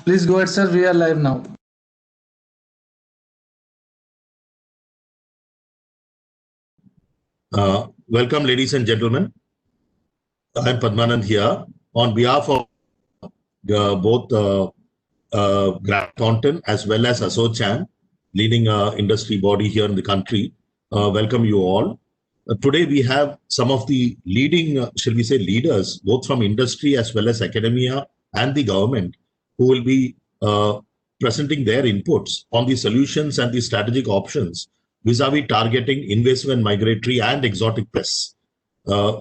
Please go ahead, sir. We are live now. Welcome, ladies and gentlemen. I'm Padmanand here on behalf of both Grant Thornton as well as ASSOCHAM, leading industry body here in the country. Welcome you all. Today we have some of the leading, shall we say, leaders, both from industry as well as academia and the government, who will be presenting their inputs on the solutions and the strategic options vis-a-vis targeting invasive and migratory and exotic pests.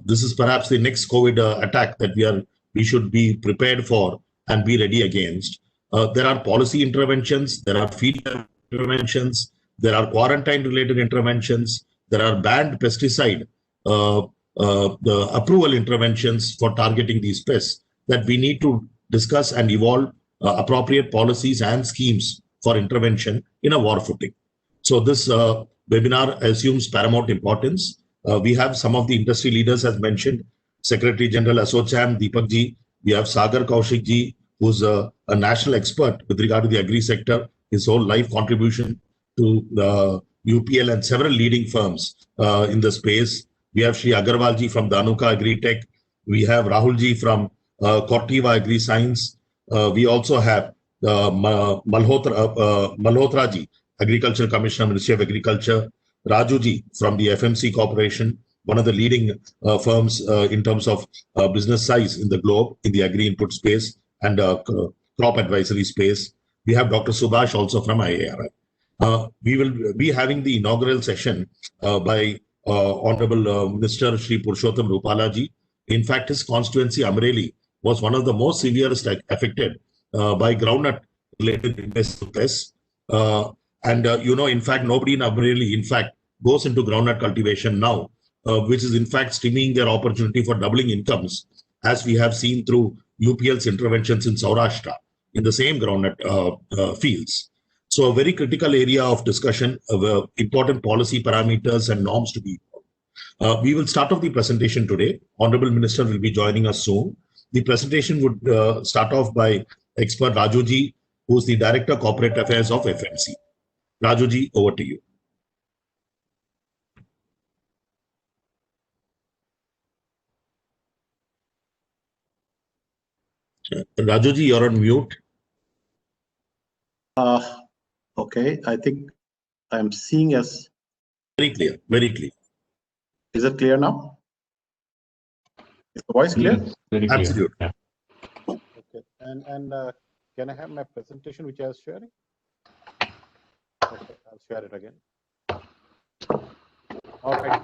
This is perhaps the next COVID attack that we should be prepared for and be ready against. There are policy interventions, there are field interventions, there are quarantine-related interventions, there are banned pesticide the approval interventions for targeting these pests that we need to discuss and evolve appropriate policies and schemes for intervention in a war footing. So this webinar assumes paramount importance. We have some of the industry leaders as mentioned, Secretary General ASSOCHAM, Deepak Ji. We have Sagar Kaushik Ji, who's a national expert with regard to the agri sector, his whole life contribution to the UPL and several leading firms in the space. We have Shri Agarwal Ji from Dhanuka Agritech. We have Rahul Ji from Corteva Agri Science. We also have Malhotra Ji, Agriculture Commissioner, Ministry of Agriculture. Raju Ji from the FMC Corporation, one of the leading firms in terms of business size in the globe in the agri input space and crop advisory space. We have Dr. Subhash also from IARI. We will be having the inaugural session by Honorable Minister Shri Purushottam Rupala Ji. In fact, his constituency Amreli was one of the most severest affected by groundnut related invasive pests. In fact, nobody in Amreli, in fact, goes into groundnut cultivation now, which is in fact stemming their opportunity for doubling incomes, as we have seen through UPL's interventions in Saurashtra in the same groundnut fields. So a very critical area of discussion, important policy parameters and norms to be. We will start off the presentation today. Honorable Minister will be joining us soon. The presentation would start off by expert Raju Ji, who is the Director Corporate Affairs of FMC. Raju Ji, over to you. Raju Ji, you're on mute. Okay, I think I'm seeing as very clear, very clear. Is it clear now? Is the voice clear? Yes, very clear. Absolutely. Yeah. Okay, and can I have my presentation which I was sharing? Okay, I'll share it again. All right.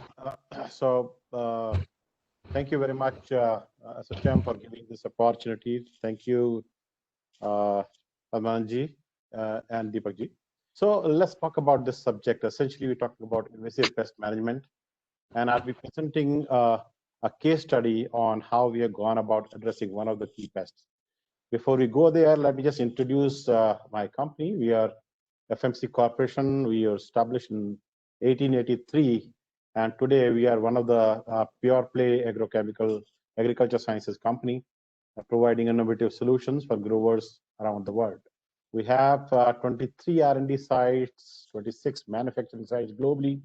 Thank you very much, ASSOCHAM, for giving this opportunity. Thank you, Amanji and Deepak Ji. So let's talk about this subject. Essentially, we're talking about invasive pest management, and I'll be presenting a case study on how we have gone about addressing one of the key pests. Before we go there, let me just introduce my company. We are FMC Corporation. We were established in 1883, and today we are one of the pure play agriculture sciences company, providing innovative solutions for growers around the world. We have 23 R&D sites, 26 manufacturing sites globally.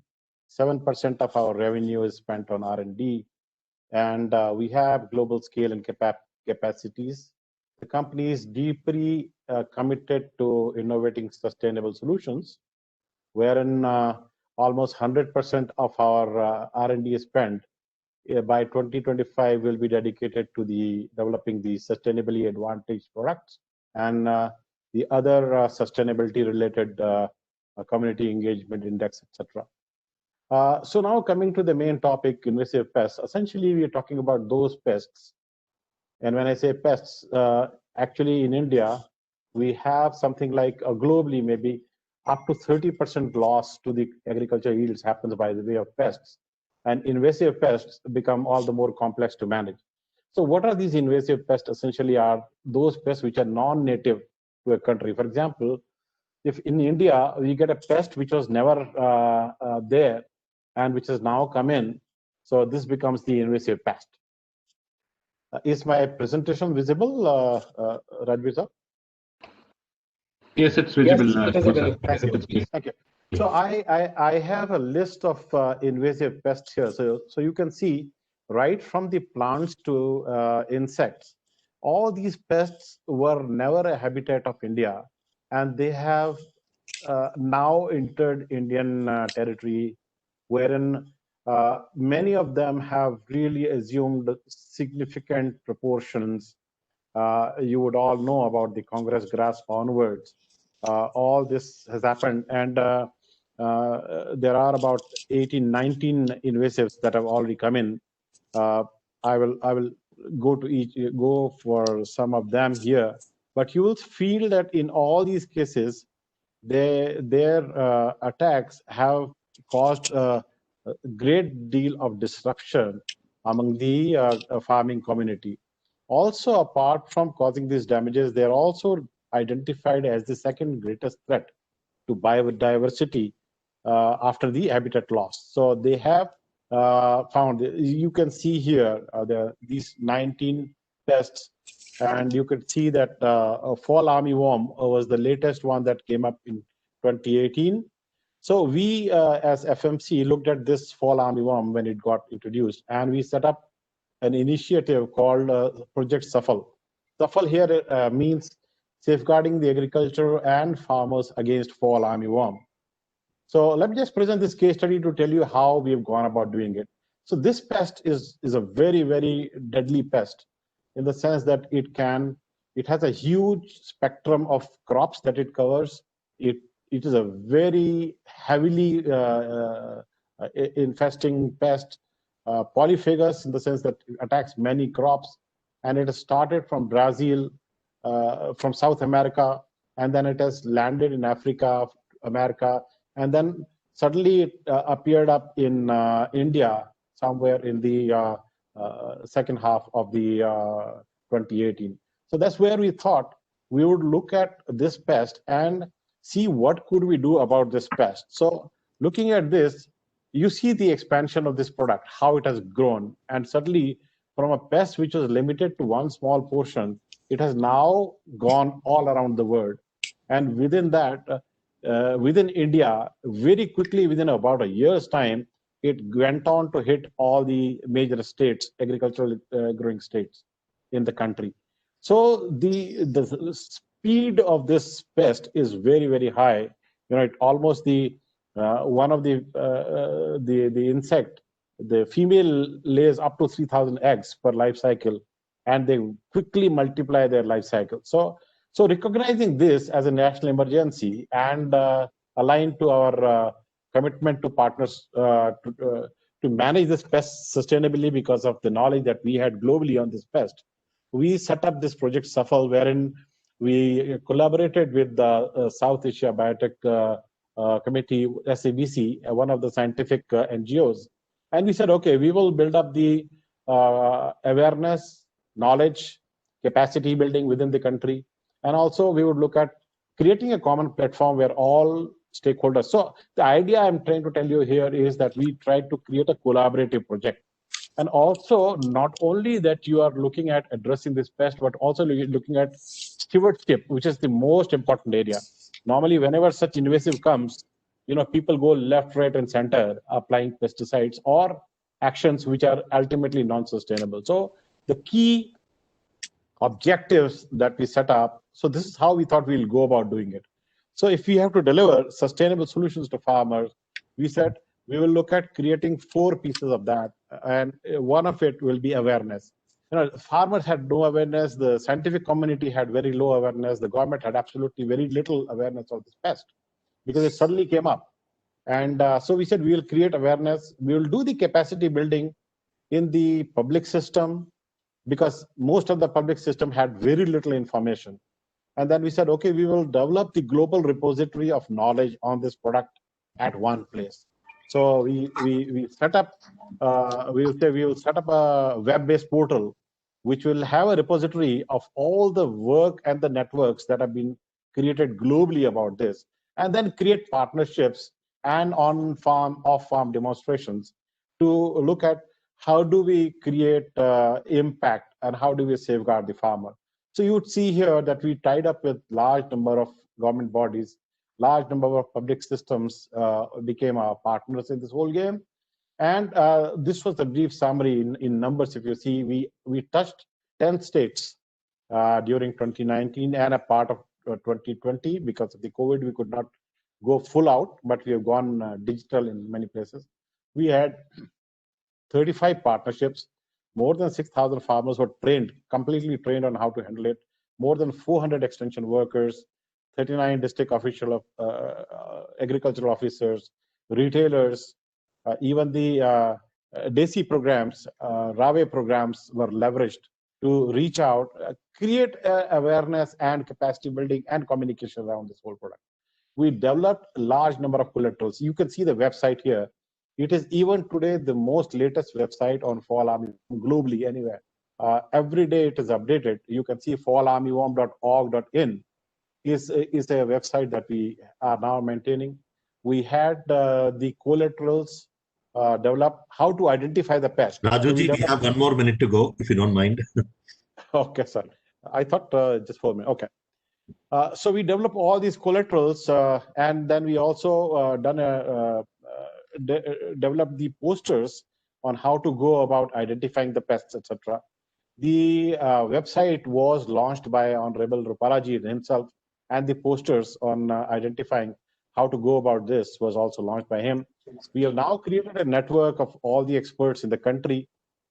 7% of our revenue is spent on R&D, and we have global scale and capacities. The company is deeply committed to innovating sustainable solutions, wherein almost 100% of our R&D spend by 2025 will be dedicated to developing the sustainably advantaged products and the other sustainability related community engagement index, etc. So now coming to the main topic, invasive pests. Essentially, we are talking about those pests. And when I say pests, actually in India, we have something like globally maybe up to 30% loss to the agriculture yields happens by the way of pests. And invasive pests become all the more complex to manage. So what are these invasive pests? Essentially are those pests which are non-native to a country. For example, if in India, we get a pest which was never there and which has now come in, so this becomes the invasive pest. Is my presentation visible, Rajveer sir? Yes, it's visible. Yes, it is Sir. available. It is clear. Thank you. So I have a list of invasive pests here. So you can see right from the plants to insects, all these pests were never a habitat of India, and they have now entered Indian territory, wherein many of them have really assumed significant proportions. You would all know about the Congress grass onwards. All this has happened, and there are about 18, 19 invasives that have already come in. I will go for some of them here, but you will feel that in all these cases, their attacks have caused a great deal of disruption among the farming community. Also, apart from causing these damages, they are also identified as the second greatest threat to biodiversity after the habitat loss. So they have found, you can see here, these 19 pests, and you could see that fall armyworm was the latest one that came up in 2018. So we, as FMC, looked at this fall armyworm when it got introduced, and we set up an initiative called Project Safal. Safal here means safeguarding the agriculture and farmers against fall armyworm. So let me just present this case study to tell you how we've gone about doing it. So this pest is a very, very deadly pest in the sense that it has a huge spectrum of crops that it covers. It is a very heavily infesting pest, polyphagous in the sense that it attacks many crops, and it has started from Brazil, from South America, and then it has landed in Africa, America, and then suddenly it appeared up in India somewhere in the second half of the 2018. So that's where we thought we would look at this pest and see what could we do about this pest. So looking at this, you see the expansion of this product, how it has grown, and suddenly from a pest which was limited to one small portion, it has now gone all around the world. And within that, within India, very quickly, within about a year's time, it went on to hit all the major states, agricultural growing states in the country. So the speed of this pest is very, very high. You know, it almost one of the insect, the female lays up to 3,000 eggs per life cycle, and they quickly multiply their life cycle. So recognizing this as a national emergency and aligned to our commitment to partners to manage this pest sustainably because of the knowledge that we had globally on this pest, we set up this Project Safal, wherein we collaborated with the South Asia Biotech Committee, SABC, one of the scientific NGOs. And we said, okay, we will build up the awareness, knowledge, capacity building within the country. And also we would look at creating a common platform where all stakeholders. So the idea I'm trying to tell you here is that we try to create a collaborative project. And also not only that you are looking at addressing this pest, but also looking at stewardship, which is the most important area. Normally, whenever such invasive comes, you know, people go left, right, and center applying pesticides or actions which are ultimately non-sustainable. So the key objectives that we set up, so this is how we thought we'll go about doing it. So if we have to deliver sustainable solutions to farmers, we said we will look at creating 4 pieces of that, and one of it will be awareness. You know, farmers had no awareness, the scientific community had very low awareness, the government had absolutely very little awareness of this pest because it suddenly came up. And so we said we will create awareness, we will do the capacity building in the public system, because most of the public system had very little information. And then we said, okay, we will develop the global repository of knowledge on this product at one place. So we set up, we will set up a web-based portal, which will have a repository of all the work and the networks that have been created globally about this, and then create partnerships and on-farm, off-farm demonstrations to look at how do we create impact and how do we safeguard the farmer. So you would see here that we tied up with large number of government bodies, large number of public systems became our partners in this whole game. And this was the brief summary in numbers. If you see, we touched 10 states during 2019 and a part of 2020. Because of the COVID, we could not go full out, but we have gone digital in many places. We had 35 partnerships. More than 6,000 farmers were trained, completely trained on how to handle it. More than 400 extension workers, 39 district agricultural officers, retailers, even the DESI programs, RAWE programs were leveraged to reach out, create awareness and capacity building and communication around this whole product. We developed a large number of collaterals. You can see the website here. It is even today the most latest website on fall army globally, anywhere. Every day it is updated. You can see fallarmyworm.org.in is a website that we are now maintaining. We had the collaterals develop how to identify the pest. Rajuji, we have 1 more minute to go, if you don't mind. Okay, sir. I thought just 4 minutes. Okay. So we develop all these collaterals, and then we also develop the posters on how to go about identifying the pests, etc. The website was launched by Honorable Rupalaji himself, and the posters on identifying how to go about this was also launched by him. We have now created a network of all the experts in the country.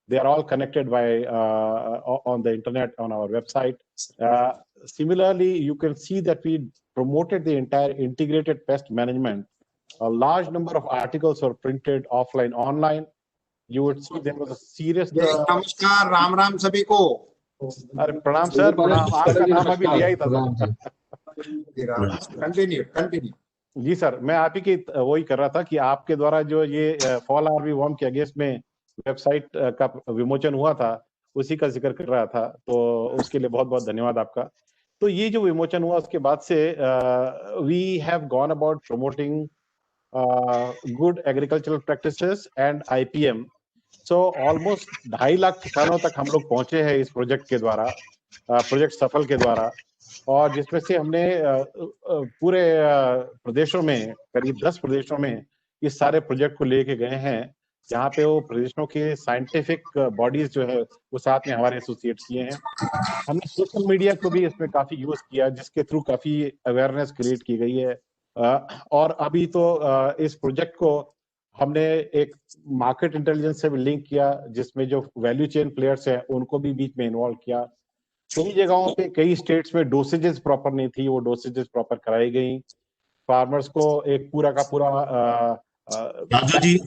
They are all connected by on the internet on our website. Similarly, you can see that we promoted the entire integrated pest management. A large number of articles were printed offline, online. You would see there was a serious. नमस्कार, राम राम सभी को. अरे प्रणाम sir, प्रणाम. आपका नाम अभी लिया ही था सर. कंटिन्यू. जी सर, मैं आप ही की वही कर रहा था कि आपके द्वारा जो ये फॉल आर्मी वॉर्म के अगेंस्ट में वेबसाइट का विमोचन हुआ था, उसी का जिक्र कर रहा था. तो उसके लिए बहुत बहुत धन्यवाद आपका. तो ये जो विमोचन हुआ उसके बाद से we have gone about promoting good agricultural practices and IPM. So almost 2.5 lakh किसानों तक हम लोग पहुंचे हैं इस प्रोजेक्ट के द्वारा, प्रोजेक्ट सफल के द्वारा. और जिसमें से हमने पूरे प्रदेशों में, करीब 10 प्रदेशों में इस सारे प्रोजेक्ट को लेके गए हैं, जहाँ पे वो प्रदेशों के साइंटिफिक बॉडीज जो है वो साथ में हमारे एसोसिएट्स किए हैं. हमने सोशल मीडिया को भी इसमें काफी यूज किया, जिसके थ्रू काफी अवेयरनेस क्रिएट की गई है. और अभी तो इस प्रोजेक्ट को हमने एक मार्केट इंटेलिजेंस से भी लिंक किया, जिसमें जो वैल्यू चेन प्लेयर्स हैं उनको भी बीच में इन्वॉल्व किया. कई जगहों पे, कई स्टेट्स में डोसेजेस प्रॉपर नहीं थी, वो डोसेजेस प्रॉपर कराई गई. फार्मर्स को एक पूरा का पूरा Raju ji,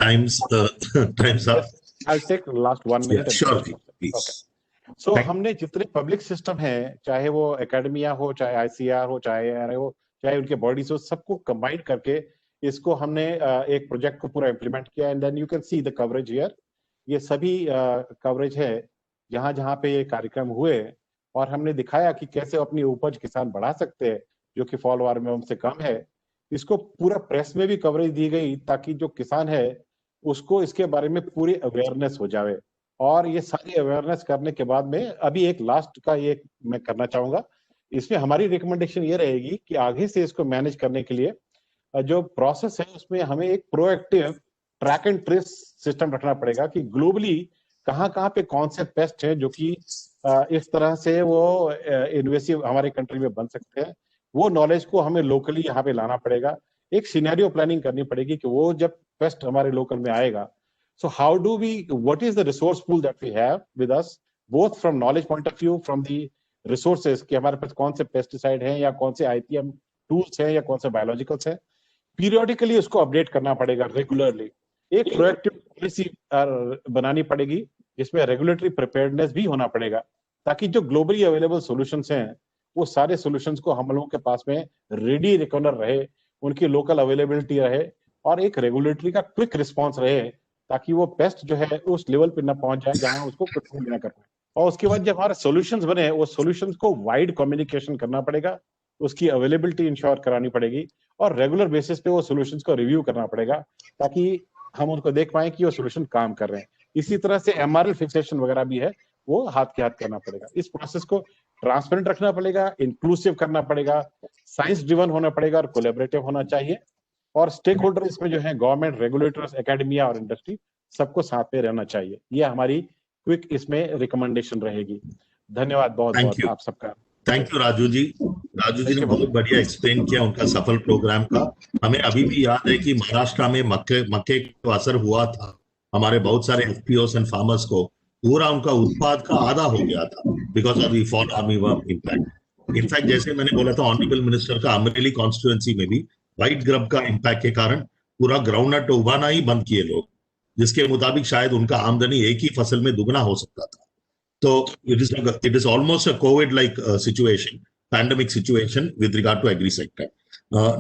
time's up. I'll take last 1 minute. Yeah, sure, please. Okay. So हमने जितने पब्लिक सिस्टम हैं, चाहे वो एकेडमिया हो, चाहे ICR हो, चाहे ARI हो, चाहे उनके बॉडीज हो, सबको कंबाइन करके इसको हमने एक प्रोजेक्ट को पूरा इम्प्लीमेंट किया. And then you can see the coverage here. ये सभी कवरेज है जहां जहां पे ये कार्यक्रम हुए, और हमने दिखाया कि कैसे अपनी उपज किसान बढ़ा सकते हैं, जो कि फॉल आर्मी से कम है. इसको पूरा प्रेस में भी कवरेज दी गई, ताकि जो किसान है उसको इसके बारे में पूरी अवेयरनेस हो जाए. और ये सारी अवेयरनेस करने के बाद में अभी एक लास्ट का ये मैं करना चाहूंगा. इसमें हमारी रिकमेंडेशन ये रहेगी कि आगे से इसको मैनेज करने के लिए जो प्रोसेस है उसमें हमें एक proactive track and trace system रखना पड़ेगा, कि ग्लोबली कहाँ कहाँ पे कौन से पेस्ट हैं जो कि इस तरह से वो इन्वेसिव हमारे कंट्री में बन सकते हैं. वो नॉलेज को हमें लोकली यहाँ पे लाना पड़ेगा. एक सिनेरियो प्लानिंग करनी पड़ेगी कि वो जब पेस्ट हमारे लोकल में आएगा, so how do we, what is the resource pool that we have with us, both from knowledge point of view, from the resources, कि हमारे पास कौन से पेस्टिसाइड हैं या कौन से IPM टूल्स हैं या कौन से बायोलॉजिकल्स हैं. पीरियडिकली उसको अपडेट करना पड़ेगा रेगुलरली. एक प्रोएक्टिव पॉलिसी बनानी पड़ेगी, जिसमें रेगुलेटरी प्रिपेयर्डनेस भी होना पड़ेगा, ताकि जो ग्लोबली अवेलेबल सॉल्यूशंस हैं वो सारे सॉल्यूशंस को हम लोगों के पास में रेडी रिकॉर्डर रहे, उनकी लोकल अवेलेबिलिटी रहे, और एक रेगुलेटरी का क्विक रिस्पांस रहे, ताकि वो पेस्ट जो है उस लेवल पे न पहुंच जाए जहां उसको कंट्रोल ना कर पाए. और उसके बाद जब हमारे सॉल्यूशंस बने, वो सॉल्यूशंस को वाइड कम्युनिकेशन करना पड़ेगा, उसकी अवेलेबिलिटी इंश्योर करानी पड़ेगी, और रेगुलर बेसिस पे वो सॉल्यूशंस को रिव्यू करना पड़ेगा, ताकि हम उनको देख पाए कि वो सॉल्यूशन काम कर रहे हैं. इसी तरह से MRL फिक्सेशन वगैरह भी है, वो हाथ के हाथ करना पड़ेगा. इस प्रोसेस को ट्रांसपेरेंट रखना पड़ेगा, इंक्लूसिव करना पड़ेगा, साइंस ड्रिवन होना पड़ेगा और कोलैबोरेटिव होना चाहिए। और स्टेक होल्डर इसमें जो है गवर्नमेंट, रेगुलेटर्स, एकेडमिया और इंडस्ट्री सबको साथ में रहना चाहिए। ये हमारी क्विक इसमें रिकमेंडेशन रहेगी। धन्यवाद बहुत बहुत आप सबका। Thank you Raju ji. राजू जी ने बहुत बढ़िया एक्सप्लेन किया उनका सफल प्रोग्राम का। हमें अभी भी याद है कि महाराष्ट्र में मक्के का असर हुआ था, हमारे बहुत सारे एफपीओस एंड फार्मर्स को पूरा उनका उत्पाद का आधा हो गया था because of the fall armyworm impact. In fact जैसे मैंने बोला था ऑनरेबल मिनिस्टर का अमरेली कॉन्स्टिट्यूएंसी में भी व्हाइट ग्रब का इम्पैक्ट के कारण पूरा ग्राउंडनट उगाना ही बंद किए लोग, जिसके मुताबिक शायद उनका आमदनी एक ही फसल में दुगना हो सकता था। So it is almost a COVID-like situation, pandemic situation with regard to agri sector.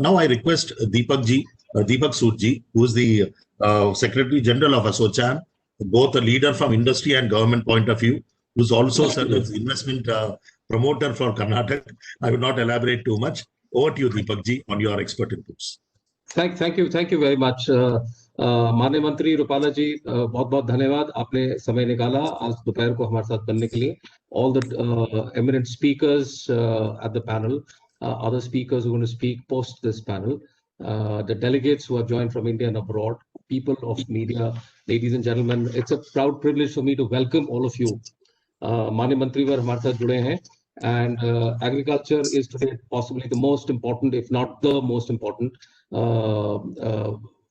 Now I request Deepak Sood ji, who is the Secretary General of ASSOCHAM, both a leader from industry and government point of view, who's also served as investment promoter for Karnataka. I will not elaborate too much. Over to you, Deepak ji, on your expert inputs. Thank you very much. माननीय मंत्री रूपाला जी, बहुत बहुत धन्यवाद, आपने समय निकाला आज दोपहर को हमारे साथ बनने के लिए। All the eminent speakers at the panel, other speakers who are going to speak post this panel, the delegates who have joined from India and abroad, people of media, ladies and gentlemen, it's a proud privilege for me to welcome all of you. माननीय मंत्रीवर हमारे साथ जुड़े हैं, and agriculture is today possibly the most important, if not the most important,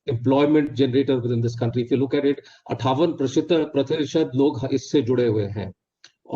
employment generator within this country. If you look at it, 58% लोग इससे जुड़े हुए हैं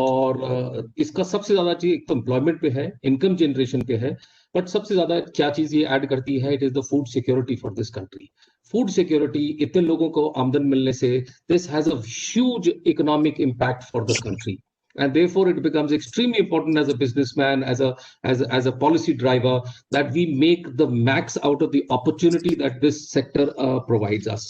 और इसका सबसे ज्यादा चीज एक तो एम्प्लॉयमेंट पे है, इनकम जनरेशन पे है, बट सबसे ज्यादा क्या चीज ये ऐड करती है, it is the food security for this country. Food security, इतने लोगों को आमदन मिलने से this has a huge economic impact for the country, and therefore it becomes extremely important as a businessman, as a policy driver, that we make the max out of the opportunity that this sector provides us.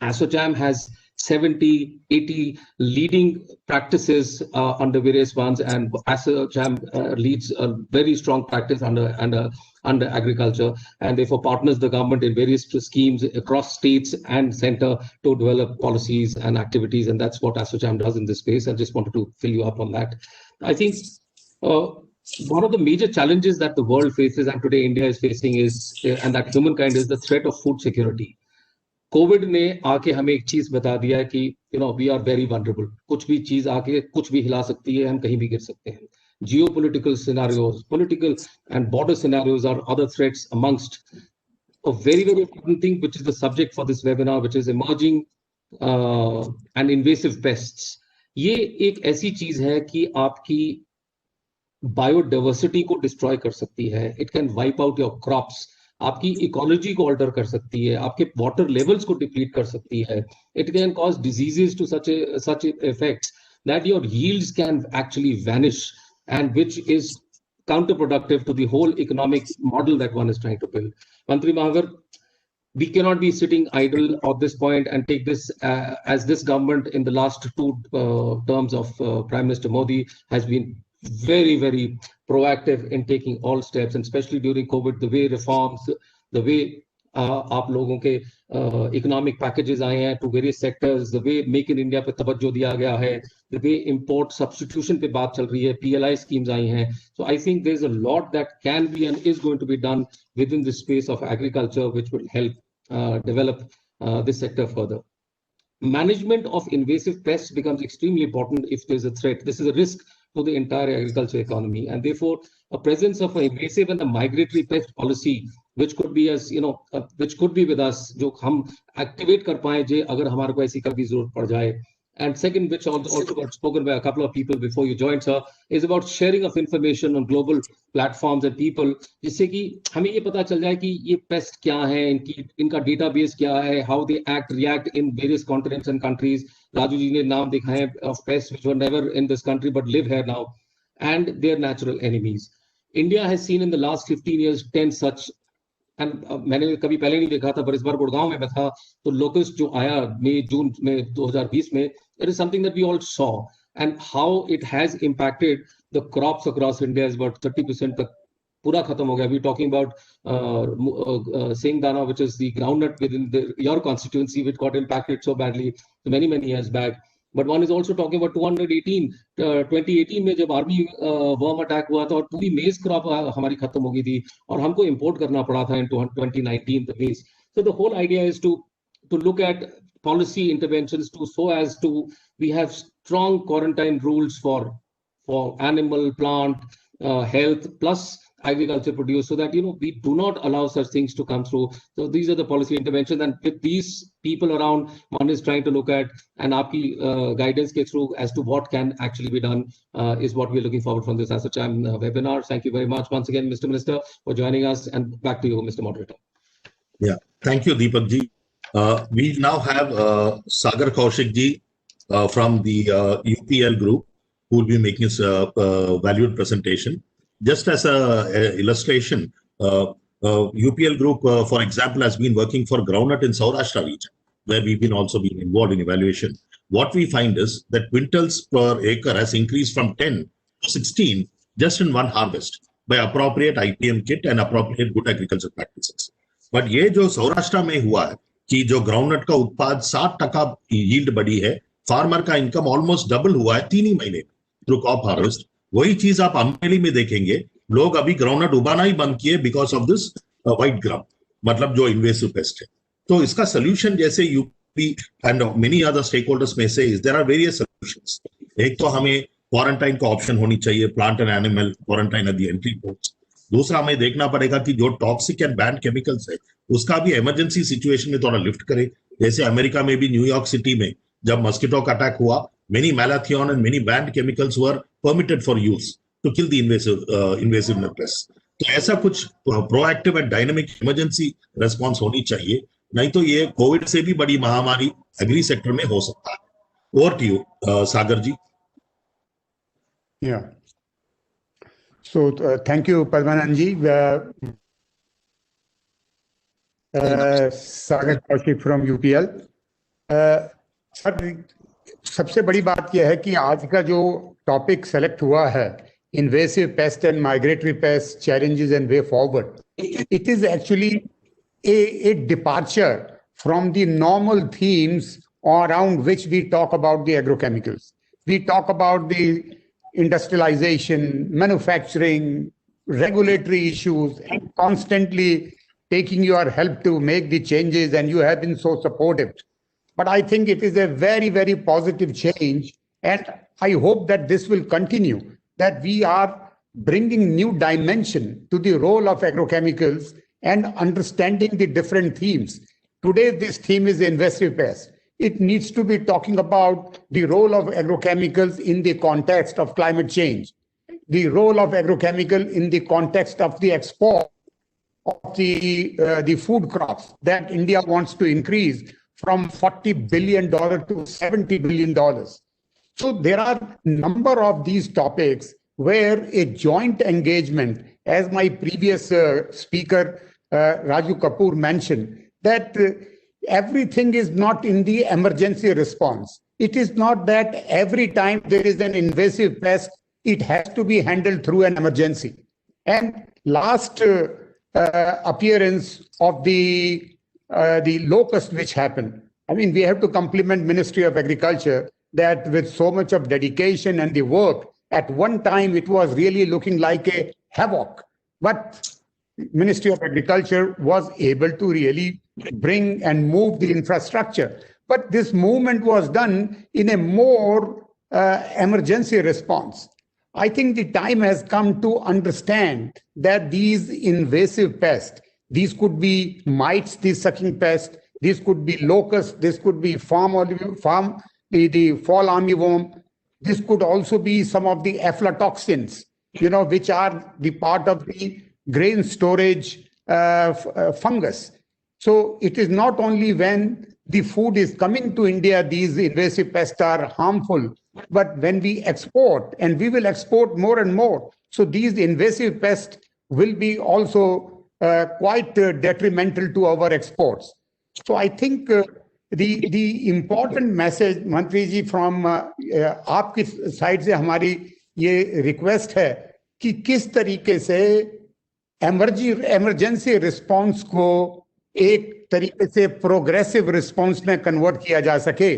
ASSOCHAM has 70-80 leading practices under various ones, and ASSOCHAM leads a very strong practice under agriculture, and therefore partners the government in various schemes across states and center to develop policies and activities, and that's what ASSOCHAM does in this space. I just wanted to fill you up on that. I think one of the major challenges that the world faces, and today India is facing, is, and that humankind, is the threat of food security. Covid ने आके हमें एक चीज बता दिया है कि we are very vulnerable, कुछ भी चीज आके कुछ भी हिला सकती है, हम कहीं भी गिर सकते हैं। Geopolitical scenarios, political and border scenarios are other threats amongst a very, very important thing, which is the subject for this webinar, which is emerging and invasive pests. ये एक ऐसी चीज है कि आपकी बायोडाइवर्सिटी को डिस्ट्रॉय कर सकती है। It can wipe out your crops, आपकी इकोलॉजी को ऑल्टर कर सकती है, आपके वाटर लेवल्स को डिप्लीट कर सकती है। It can cause diseases to such effects that your yields can actually vanish, and which is counterproductive to the whole economic model that one is trying to build. Mantri Mahavar, we cannot be sitting idle at this point and take this as this government in the last two terms of Prime Minister Modi has been very, very proactive in taking all steps, and especially during COVID, the way reforms, the way आप लोगों के economic packages आए हैं to various sectors, the way make in India पे तवज्जो दिया गया है, द वे इंपोर्ट सब्स्टिट्यूशन पे बात चल रही है, PLI स्कीम्स आई हैं. So I think there is a lot that can be and is going to be done within the space of agriculture which will help develop this sector further. Management of invasive pests becomes extremely important if there is a threat. This is a risk to the entire agriculture economy, and therefore a presence of an invasive and a migratory pest policy, which could be as which could be with us, जो हम activate कर पाए जे अगर हमारे को ऐसी कभी जरूरत पड़ जाए. And second, which also got spoken by a couple of people before you joined, sir, is about sharing of information on global platforms and people, जिससे कि हमें ये पता चल जाए कि ये पेस्ट क्या है, इनका डेटाबेस क्या है, how they react in various continents and countries. Raju ji ने नाम दिखाए of pests which were never in this country but live here now, and their natural enemies. India has seen in the last 15 years 10 such. And मैंने कभी पहले नहीं देखा था, पर इस बार गुड़गांव में मैं था तो लोकस्ट जो आया जून में 2020 में, it is something that we all saw, and how it has impacted the crops across India is about 30% तक पूरा खत्म हो गया. We talking about Singdana, which is the groundnut within your constituency, which got impacted so badly many years back. but one is also talking about 2018 में जब army worm attack हुआ था और पूरी मेज क्रॉप हमारी खत्म हो गई थी और हमको इंपोर्ट करना पड़ा था in 2019 the maize. So the whole idea is to look at policy interventions so as to we have strong quarantine rules for animal, plant health plus agriculture produce, so that we do not allow such things to come through. So these are the policy interventions, and with these people around, one is trying to look at, and aapki guidance ke through as to what can actually be done is what we're looking forward from this ASSOCHAM webinar. Thank you very much once again, Mr. Minister, for joining us, and back to you, Mr. Moderator. Yeah, thank you, Deepak ji. We now have Sagar Kaushik ji from the UPL group, who will be making his valued presentation. Just as a illustration, UPL group, for example, has been working for groundnut in Saurashtra region, where we've been also been involved in evaluation. What we find is that quintals per acre has increased from 10 to 16 just in one harvest by appropriate IPM kit and appropriate good agriculture practices. But ये जो सौराष्ट्र में हुआ है कि जो groundnut का उत्पाद 60% yield बढ़ी है, फार्मर का इनकम ऑलमोस्ट डबल हुआ है 3 ही महीने थ्रू क्रॉप हार्वेस्ट. वही चीज आप अम्बेली में देखेंगे, लोग अभी ग्राउंडनट उगाना ही बंद किए because of this white grub, मतलब जो इन्वेसिव पेस्ट है. तो इसका सोल्यूशन जैसे UP and many other stakeholders में से देयर आर वेरियस सॉल्यूशंस. एक तो हमें क्वारंटाइन का ऑप्शन होनी चाहिए, plant and animal quarantine at the entry ports. दूसरा हमें देखना पड़ेगा कि जो टॉक्सिक एंड बैन केमिकल्स है उसका भी इमरजेंसी सिचुएशन में थोड़ा लिफ्ट करे. जैसे अमेरिका में भी न्यूयॉर्क सिटी में जब मस्किटो का अटैक हुआ, many malathion and many banned chemicals were permitted for use to kill the invasive pests. तो ऐसा कुछ proactive and dynamic emergency response होनी चाहिए, नहीं तो ये कोविड से भी बड़ी महामारी एग्री सेक्टर में हो सकता है. Over to you, Sagar ji. Yeah. So thank you, Padmanand ji. Sagar Kaushik from UPL. Sir, सबसे बड़ी बात यह है कि आज का जो टॉपिक सेलेक्ट हुआ है, invasive paste and migratory paste challenges and way forward, it is actually a departure from the normal themes around which we talk about the agrochemicals. We talk about the industrialization, manufacturing, regulatory issues, and constantly taking your help to make the changes, and you have been so supportive. But I think it is a very, very positive change, and I hope that this will continue, that we are bringing new dimension to the role of agrochemicals and understanding the different themes. Today, this theme is invasive pest. It needs to be talking about the role of agrochemicals in the context of climate change, the role of agrochemical in the context of the export of the food crops that India wants to increase from $40 billion to $70 billion. So there are a number of these topics where a joint engagement, as my previous speaker, Raju Kapoor mentioned, that everything is not in the emergency response. It is not that every time there is an invasive pest, it has to be handled through an emergency. And last appearance of the locust which happened, I mean, we have to compliment Ministry of Agriculture that with so much of dedication and the work, at one time it was really looking like a havoc. But Ministry of Agriculture was able to really bring and move the infrastructure. But this movement was done in a more emergency response. I think the time has come to understand that these invasive pests, these could be mites, these sucking pests, these could be locusts, this could be the fall armyworm, this could also be some of the aflatoxins, which are the part of the grain storage fungus. So it is not only when the food is coming to India, these invasive pests are harmful, but when we export, and we will export more and more, so these invasive pests will be also quite detrimental to our exports. So I think the important message, Mantri ji, from आपकी side से हमारी ये request है कि किस तरीके से emergency response को एक तरीके से प्रोग्रेसिव रिस्पॉन्स में कन्वर्ट किया जा सके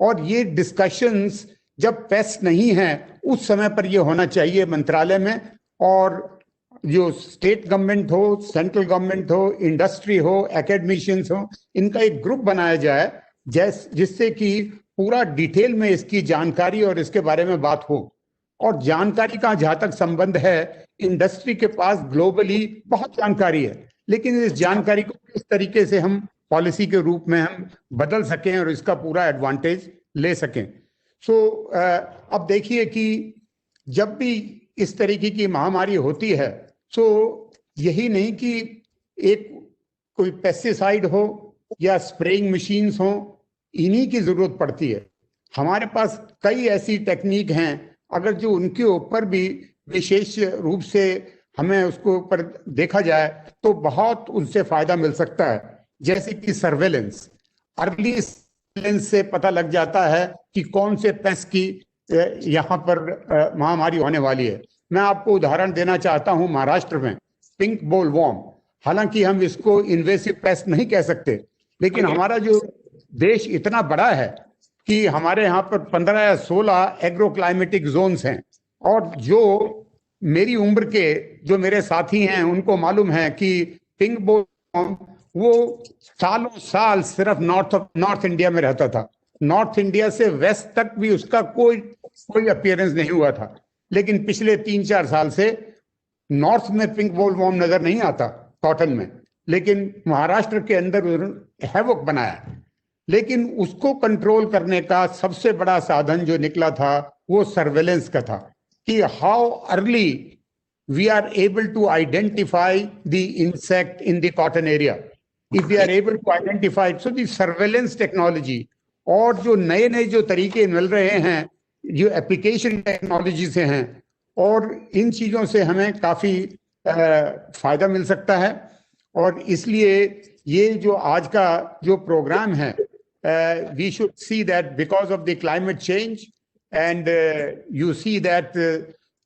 और ये डिस्कशंस जब पेस्ट नहीं है उस समय पर ये होना चाहिए मंत्रालय में, और जो स्टेट गवर्नमेंट हो, सेंट्रल गवर्नमेंट हो, इंडस्ट्री हो, एकेडमिशियंस हो, इनका एक ग्रुप बनाया जाए जिससे कि पूरा डिटेल में इसकी जानकारी और इसके बारे में बात हो। और जानकारी का जहां तक संबंध है, इंडस्ट्री के पास ग्लोबली बहुत जानकारी है, लेकिन इस जानकारी को किस तरीके से हम पॉलिसी के रूप में हम बदल सकें और इसका पूरा एडवांटेज ले सकें। अब देखिए कि जब भी इस तरीके की महामारी होती है, तो यही नहीं कि एक कोई पेस्टिसाइड हो या स्प्रेइंग मशीन्स हो, इन्हीं की जरूरत पड़ती है। हमारे पास कई ऐसी टेक्निक हैं, अगर जो उनके ऊपर भी विशेष रूप से हमें उसको ऊपर देखा जाए तो बहुत उनसे फायदा मिल सकता है। जैसे कि सर्वेलेंस, अर्ली सर्वेलेंस से पता लग जाता है कि कौन से पेस्ट की यहाँ पर महामारी होने वाली है। मैं आपको उदाहरण देना चाहता हूँ, महाराष्ट्र में पिंक बोलवॉर्म, हालांकि हम इसको इन्वेसिव पेस्ट नहीं कह सकते, लेकिन हमारा जो देश इतना बड़ा है कि हमारे यहाँ पर 15 या 16 एग्रो क्लाइमेटिक जोन्स हैं, और जो मेरी उम्र के जो मेरे साथी हैं उनको मालूम है कि पिंक बोलवॉर्म वो सालों साल सिर्फ नॉर्थ इंडिया में रहता था। नॉर्थ इंडिया से वेस्ट तक भी उसका कोई अपीयरेंस नहीं हुआ था, लेकिन पिछले 3-4 साल से नॉर्थ में पिंक बोलवॉर्म नजर नहीं आता कॉटन में, लेकिन महाराष्ट्र के अंदर हैवोक बनाया। लेकिन उसको कंट्रोल करने का सबसे बड़ा साधन जो निकला था वो सर्वेलेंस का था, कि how early we are able to identify the insect in the cotton area, if we are able to identify. So the surveillance technology और जो नए नए जो तरीके मिल रहे हैं, जो एप्लीकेशन टेक्नोलॉजी से हैं, और इन चीजों से हमें काफी फायदा मिल सकता है। और इसलिए ये जो आज का जो प्रोग्राम है, we should see that because of the climate change and you see that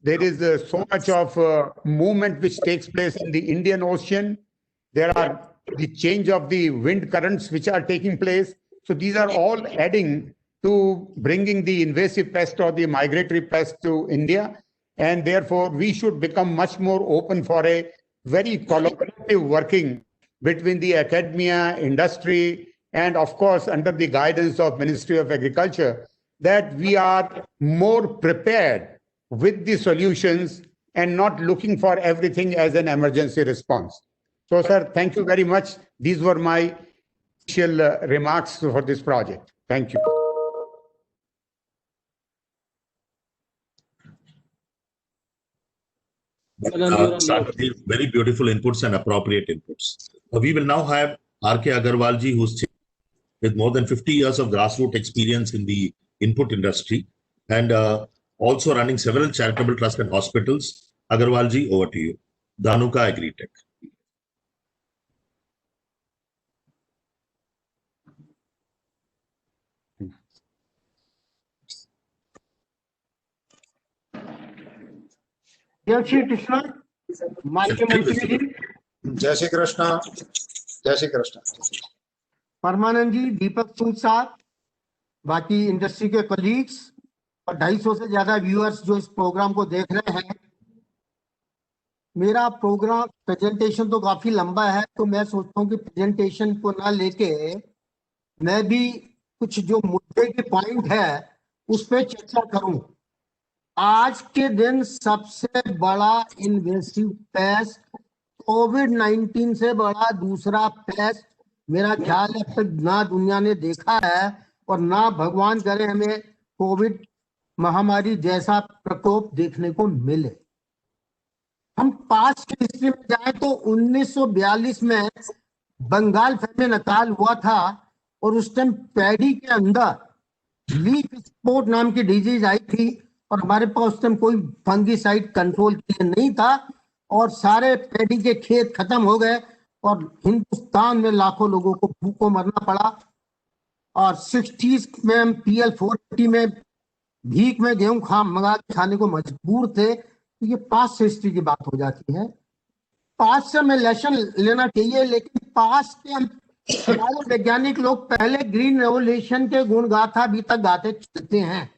there is so much of movement which takes place in the Indian Ocean. There are the change of the wind currents which are taking place. So these are all adding to bringing the invasive pest or the migratory pest to India. And therefore, we should become much more open for a very collaborative working between the academia, industry, and of course, under the guidance of Ministry of Agriculture, that we are more prepared with the solutions and not looking for everything as an emergency response. So, sir, thank you very much. These were my initial remarks for this project. Thank you. Very beautiful inputs and appropriate inputs. We will now have R.K. Agarwal ji, who's with more than 50 years of grassroots experience in the input industry and also running several charitable trusts and hospitals. Agarwal ji, over to you. Dhanuka Agritech. जय श्री कृष्ण। माननीय मंत्री जी, जय श्री कृष्ण। जय श्री कृष्ण। परमानंद जी, दीपक सूद साहब, बाकी industry के colleagues और 250 से ज्यादा व्यूअर्स जो इस प्रोग्राम को देख रहे हैं। मेरा प्रोग्राम प्रेजेंटेशन तो काफी लंबा है, तो मैं सोचता हूँ कि प्रेजेंटेशन को ना लेके मैं भी कुछ जो मुद्दे के पॉइंट है उस पर चर्चा करूं। आज के दिन सबसे बड़ा इन्वेसिव पेस्ट कोविड-19 से बड़ा दूसरा पेस्ट मेरा ख्याल है अब तक ना दुनिया ने देखा है, और ना भगवान करे हमें कोविड महामारी जैसा प्रकोप देखने को मिले। हम पास्ट की हिस्ट्री में जाए तो 1942 में बंगाल फेमिन अकाल हुआ था, और उस टाइम पैडी के अंदर लीफ स्पॉट नाम की डिजीज आई थी, और हमारे पास उस टाइम कोई फंगीसाइड कंट्रोल के लिए नहीं था, और सारे पैडी के खेत खत्म हो गए और हिंदुस्तान में लाखों लोगों को भूखों मरना पड़ा। और 60s में हम PL480 में भीख में गेहूं मंगा के खाने को मजबूर थे। तो ये पास्ट हिस्ट्री की बात हो जाती है। पास्ट से हमें लेसन लेना चाहिए, लेकिन पास्ट के हम हमारे वैज्ञानिक लोग पहले ग्रीन रेवोल्यूशन के गुणगाथा अभी तक गाते चलते हैं,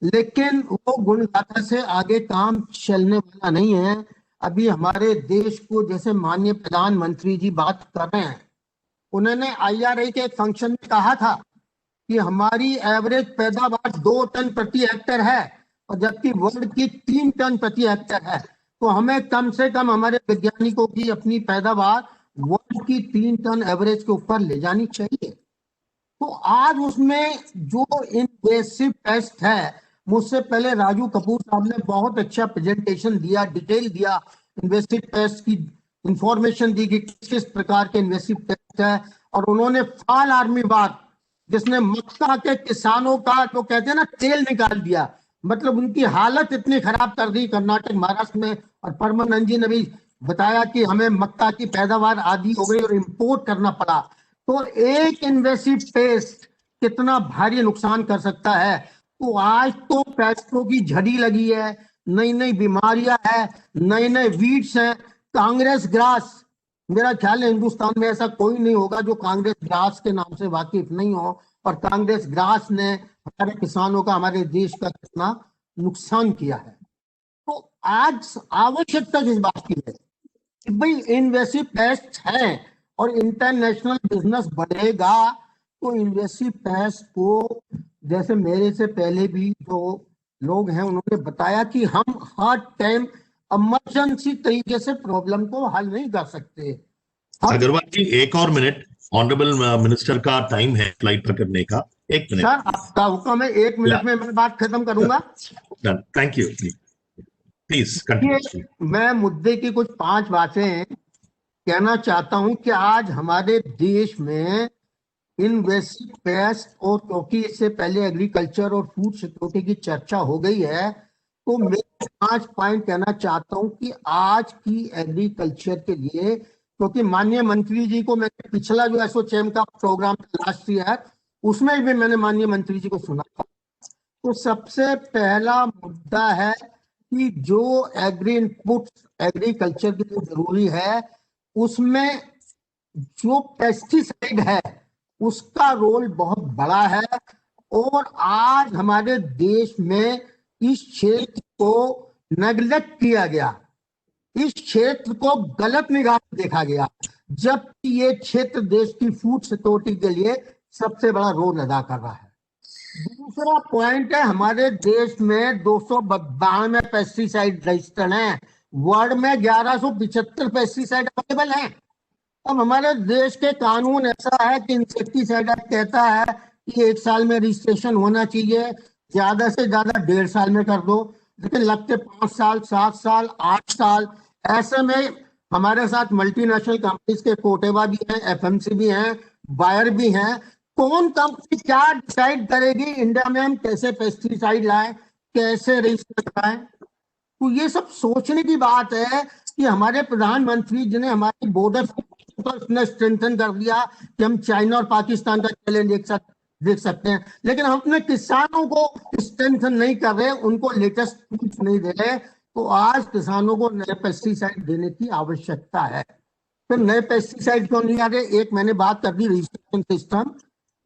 लेकिन वो गुणगाथा से आगे काम चलने वाला नहीं है। अभी हमारे देश को, जैसे माननीय प्रधानमंत्री जी बात कर रहे हैं, उन्होंने IRA के एक फंक्शन में कहा था कि हमारी एवरेज पैदावार 2 टन प्रति हेक्टेयर है, और जबकि वर्ल्ड की 3 टन प्रति हेक्टेयर है। तो हमें कम से कम हमारे वैज्ञानिकों की अपनी पैदावार वर्ल्ड की 3 टन एवरेज के ऊपर ले जानी चाहिए। तो आज उसमें जो इन्वेसिव पेस्ट है, मुझसे पहले राजू कपूर साहब ने बहुत अच्छा प्रेजेंटेशन दिया, डिटेल दिया, इन्वेसिव पेस्ट की इंफॉर्मेशन दी कि किस किस प्रकार के इन्वेसिव पेस्ट है। और उन्होंने फाल आर्मी बात, जिसने मक्का के किसानों का जो कहते हैं ना तेल निकाल दिया, मतलब उनकी हालत इतनी खराब कर दी कर्नाटक महाराष्ट्र में। और परमानंद जी ने भी बताया कि हमें मक्का की पैदावार आधी हो गई और इंपोर्ट करना पड़ा। तो एक इन्वेसिव पेस्ट कितना भारी नुकसान कर सकता है। तो आज तो पेस्टों की झड़ी लगी है, नई नई बीमारियां है, नए नए वीड्स हैं। कांग्रेस ग्रास, मेरा ख्याल है हिंदुस्तान में ऐसा कोई नहीं होगा जो कांग्रेस ग्रास के नाम से वाकिफ नहीं हो। और कांग्रेस ग्रास ने हमारे किसानों का, हमारे देश का कितना नुकसान किया है। तो आज आवश्यकता किस बात की है कि भाई इन्वेसिव पेस्ट है और इंटरनेशनल बिजनेस बढ़ेगा, तो इन्वेसिव पेस्ट को, जैसे मेरे से पहले भी जो लोग हैं उन्होंने बताया कि हम हर टाइम इमरजेंसी तरीके से प्रॉब्लम को हल नहीं कर सकते। अग्रवाल जी, एक और मिनट, ऑनरेबल मिनिस्टर का टाइम है फ्लाइट पकड़ने का, 1 मिनट। सर आपका हुक्म है, 1 मिनट में मैं बात खत्म करूंगा। Thank you, please continue. मैं मुद्दे की कुछ 5 बातें कहना चाहता हूं कि आज हमारे देश में इन्वेसिव पेस्ट, और क्योंकि इससे पहले एग्रीकल्चर और फूड सिक्योरिटी की चर्चा हो गई है, तो मैं 5 पॉइंट कहना चाहता हूं कि आज की एग्रीकल्चर के लिए, क्योंकि माननीय मंत्री जी को मैंने पिछला जो एसोचैम का प्रोग्राम था लास्ट ईयर, उसमें भी मैंने माननीय मंत्री जी को सुना था। तो सबसे पहला मुद्दा है कि जो एग्री इनपुट एग्रीकल्चर के लिए जरूरी है, उसमें जो पेस्टिसाइड है उसका रोल बहुत बड़ा है। और आज हमारे देश में इस क्षेत्र को नेग्लेक्ट किया गया, इस क्षेत्र को गलत निगाह से देखा गया, जबकि ये क्षेत्र देश की फूड सिक्योरिटी के लिए सबसे बड़ा रोल अदा कर रहा है। दूसरा पॉइंट है, हमारे देश में 292 पेस्टिसाइड रजिस्टर्ड हैं, वर्ल्ड में 1175 पेस्टिसाइड अवेलेबल हैं। अब हमारे देश के कानून ऐसा है कि इंसेक्टिसाइड एक्ट कहता है कि 1 साल में रजिस्ट्रेशन होना चाहिए, ज्यादा से ज्यादा 1.5 साल में कर दो, लेकिन लगते 5 साल, 7 साल, 8 साल। ऐसे में हमारे साथ मल्टीनेशनल कंपनीज के कोटेवा भी हैं, FMC भी हैं, बायर भी हैं। कौन कंपनी क्या डिसाइड करेगी इंडिया में हम कैसे पेस्टिसाइड लाएं, कैसे रजिस्टर कराएं? तो ये सब सोचने की बात है कि हमारे प्रधानमंत्री जी ने हमारी बॉर्डर ने स्ट्रेंथन कर दिया कि हम चाइना और पाकिस्तान का चैलेंज एक साथ देख सकते हैं, लेकिन हम अपने किसानों को स्ट्रेंथन नहीं कर रहे, उनको लेटेस्ट टूल्स नहीं दे रहे। तो आज किसानों को नए पेस्टिसाइड देने की आवश्यकता है। फिर नए पेस्टिसाइड क्यों नहीं आ रहे? एक मैंने बात कर दी, रजिस्ट्रेशन सिस्टम।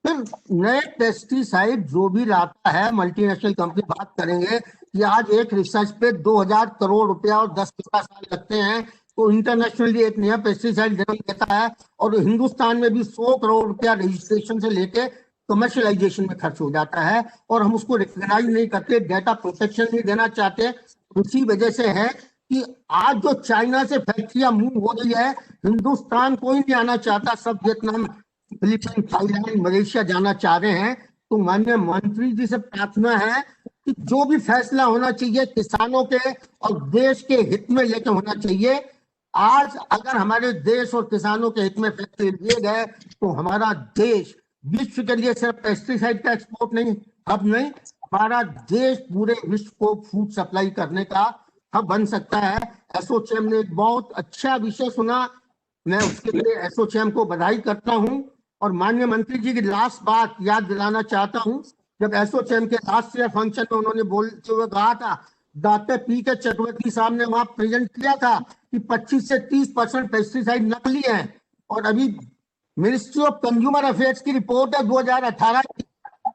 फिर नए पेस्टिसाइड जो भी लाता है, मल्टीनेशनल कंपनी बात करेंगे कि आज एक रिसर्च पे 2000 करोड़ रुपया और 10-15 साल लगते हैं, तो इंटरनेशनली एक नया पेस्टिसाइड जन्म देता है। और हिंदुस्तान में भी 100 करोड़ रुपया रजिस्ट्रेशन से लेके कमर्शियलाइजेशन में खर्च हो जाता है, और हम उसको रिकॉग्नाइज नहीं करते, डेटा प्रोटेक्शन नहीं देना चाहते। उसी वजह से है कि आज जो चाइना से फैक्ट्रियां मूव हो रही है, हिंदुस्तान कोई नहीं आना चाहता, सब वियतनाम, फिलीपीन, थाईलैंड, मलेशिया जाना चाह रहे हैं। तो माननीय मंत्री जी से प्रार्थना है कि जो भी फैसला होना चाहिए किसानों के और देश के हित में लेकर होना चाहिए। आज अगर हमारे देश और किसानों के हित में फैसले लिए गए तो हमारा देश विश्व के लिए सिर्फ पेस्टिसाइड का एक्सपोर्ट नहीं, हब नहीं, हमारा देश पूरे विश्व को फूड सप्लाई करने का हब बन सकता है। एसोचैम ने एक बहुत अच्छा विषय सुना, मैं उसके लिए एसोचैम को बधाई करता हूं। और माननीय मंत्री जी की लास्ट बात याद दिलाना चाहता हूं, जब एसोचैम के लास्ट ईयर फंक्शन में उन्होंने बोलते हुए कहा था, डॉक्टर PK चक्रवर्ती साहब ने वहां प्रेजेंट किया था कि 25 से 30% पेस्टिसाइड नकली हैं, और अभी मिनिस्ट्री ऑफ कंज्यूमर अफेयर्स की रिपोर्ट है 2018 की,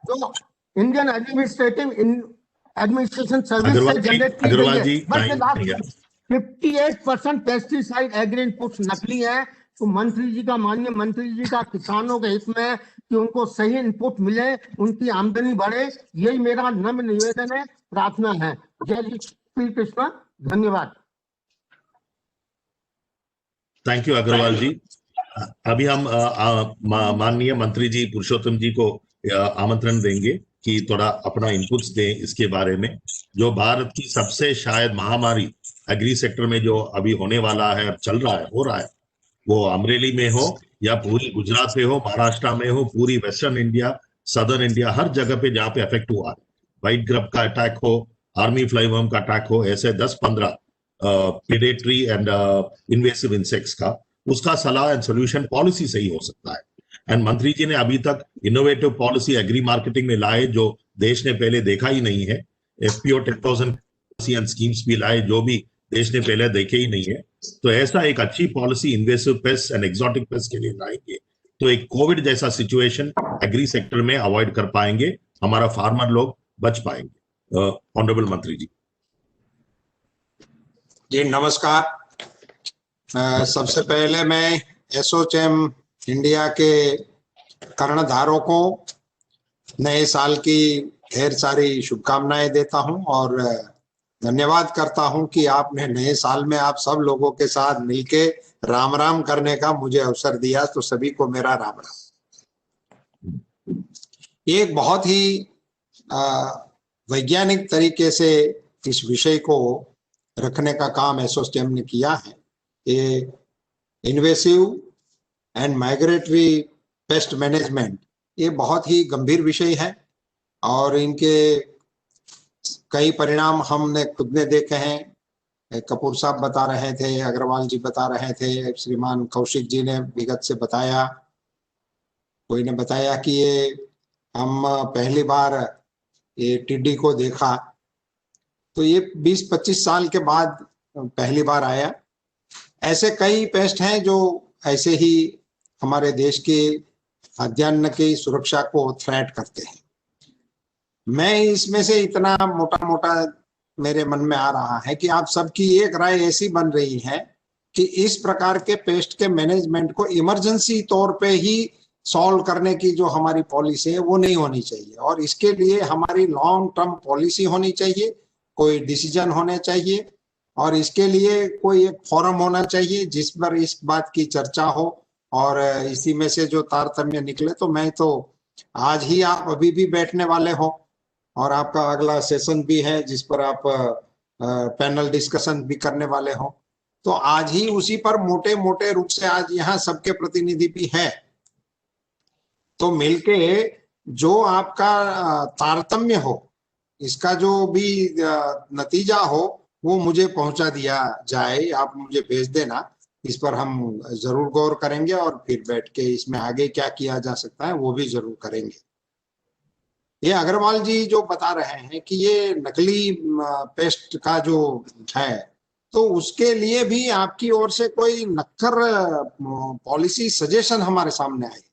जो इंडियन एडमिनिस्ट्रेशन सर्विस से जनरेट की अग्रवाल गई जी, है। But time 58% pesticide agri inputs नकली हैं। तो मंत्री जी का, माननीय मंत्री जी का किसानों के हित में कि उनको सही इनपुट मिले, उनकी आमदनी बढ़े, यही मेरा नम्र निवेदन है, प्रार्थना है। जय श्री कृष्ण, धन्यवाद। थैंक यू अग्रवाल जी। अभी हम माननीय मंत्री जी पुरुषोत्तम जी को आमंत्रण देंगे कि थोड़ा अपना इनपुट्स दें इसके बारे में, जो भारत की सबसे शायद महामारी एग्री सेक्टर में जो अभी होने वाला है, चल रहा है, हो रहा है, वो अमरेली में हो या पूरी गुजरात में हो, महाराष्ट्र में हो, पूरी वेस्टर्न इंडिया, सदर्न इंडिया, हर जगह पे जहाँ पे अफेक्ट हुआ है, व्हाइट ग्रब का अटैक हो, आर्मी फ्लाईवर्म का अटैक हो, ऐसे 10-15 प्रेडेटरी एंड इन्वेसिव इंसेक्ट्स का, उसका सलाह एंड सोल्यूशन पॉलिसी सही हो सकता है। एंड मंत्री जी ने अभी तक इनोवेटिव पॉलिसी एग्री मार्केटिंग में लाए जो देश ने पहले देखा ही नहीं है। FPO 10,000 एंड स्कीम्स भी लाए जो भी देश ने पहले देखे ही नहीं है। तो ऐसा एक अच्छी policy invasive paste and exotic paste के लिए लाएंगे तो एक कोविड जैसा सिचुएशन एग्री सेक्टर में अवॉइड कर पाएंगे, हमारा फार्मर लोग बच पाएंगे। ऑनरेबल मंत्री जी। जी नमस्कार। सबसे पहले मैं एसोचैम इंडिया के कर्णधारों को नए साल की ढेर सारी शुभकामनाएं देता हूं और धन्यवाद करता हूं कि आपने नए साल में आप सब लोगों के साथ मिलके राम राम करने का मुझे अवसर दिया, तो सभी को मेरा राम राम। ये एक बहुत ही वैज्ञानिक तरीके से इस विषय को रखने का काम एसोचैम ने किया है। ये invasive and migratory pest management ये बहुत ही गंभीर विषय है और इनके कई परिणाम हमने खुद ने देखे हैं। कपूर साहब बता रहे थे, अग्रवाल जी बता रहे थे, श्रीमान कौशिक जी ने विगत से बताया, कोई ने बताया कि ये हम पहली बार ये टिड्डी को देखा तो ये 20-25 साल के बाद पहली बार आया। ऐसे कई पेस्ट हैं जो ऐसे ही हमारे देश के खाद्यान्न की सुरक्षा को थ्रेट करते हैं। मैं इसमें से इतना मोटा मोटा मेरे मन में आ रहा है कि आप सबकी एक राय ऐसी बन रही है कि इस प्रकार के पेस्ट के मैनेजमेंट को इमरजेंसी तौर पे ही सॉल्व करने की जो हमारी पॉलिसी है वो नहीं होनी चाहिए और इसके लिए हमारी लॉन्ग टर्म पॉलिसी होनी चाहिए, कोई डिसीजन होने चाहिए और इसके लिए कोई एक फोरम होना चाहिए जिस पर इस बात की चर्चा हो और इसी में से जो तारतम्य निकले। तो मैं तो आज ही, आप अभी भी बैठने वाले हो और आपका अगला सेशन भी है जिस पर आप पैनल डिस्कशन भी करने वाले हो, तो आज ही उसी पर मोटे मोटे रूप से आज यहाँ सबके प्रतिनिधि भी है, तो मिलके जो आपका तारतम्य हो, इसका जो भी नतीजा हो वो मुझे पहुंचा दिया जाए, आप मुझे भेज देना, इस पर हम जरूर गौर करेंगे और फिर बैठ के इसमें आगे क्या किया जा सकता है वो भी जरूर करेंगे। ये अग्रवाल जी जो बता रहे हैं कि ये नकली पेस्ट का जो है, तो उसके लिए भी आपकी ओर से कोई नक्कर पॉलिसी सजेशन हमारे सामने आए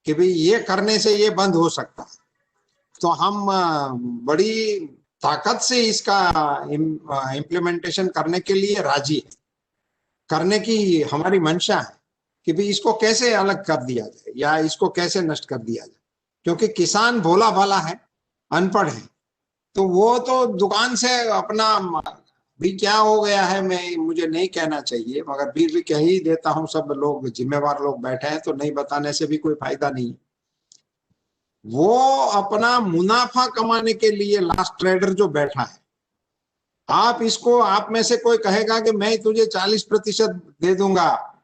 कि भाई ये करने से ये बंद हो सकता है, तो हम बड़ी ताकत से इसका इम्प्लीमेंटेशन करने के लिए राजी है, करने की हमारी मंशा है कि भाई इसको कैसे अलग कर दिया जाए या इसको कैसे नष्ट कर दिया जाए, क्योंकि किसान भोला भाला है, अनपढ़ है, तो वो तो दुकान से अपना भी क्या हो गया है, मुझे नहीं कहना चाहिए मगर फिर भी कह ही देता हूं, सब लोग जिम्मेवार लोग बैठे हैं तो नहीं बताने से भी कोई फायदा नहीं। वो अपना मुनाफा कमाने के लिए लास्ट ट्रेडर जो बैठा है, आप इसको, आप में से कोई कहेगा कि मैं तुझे 40% दे दूंगा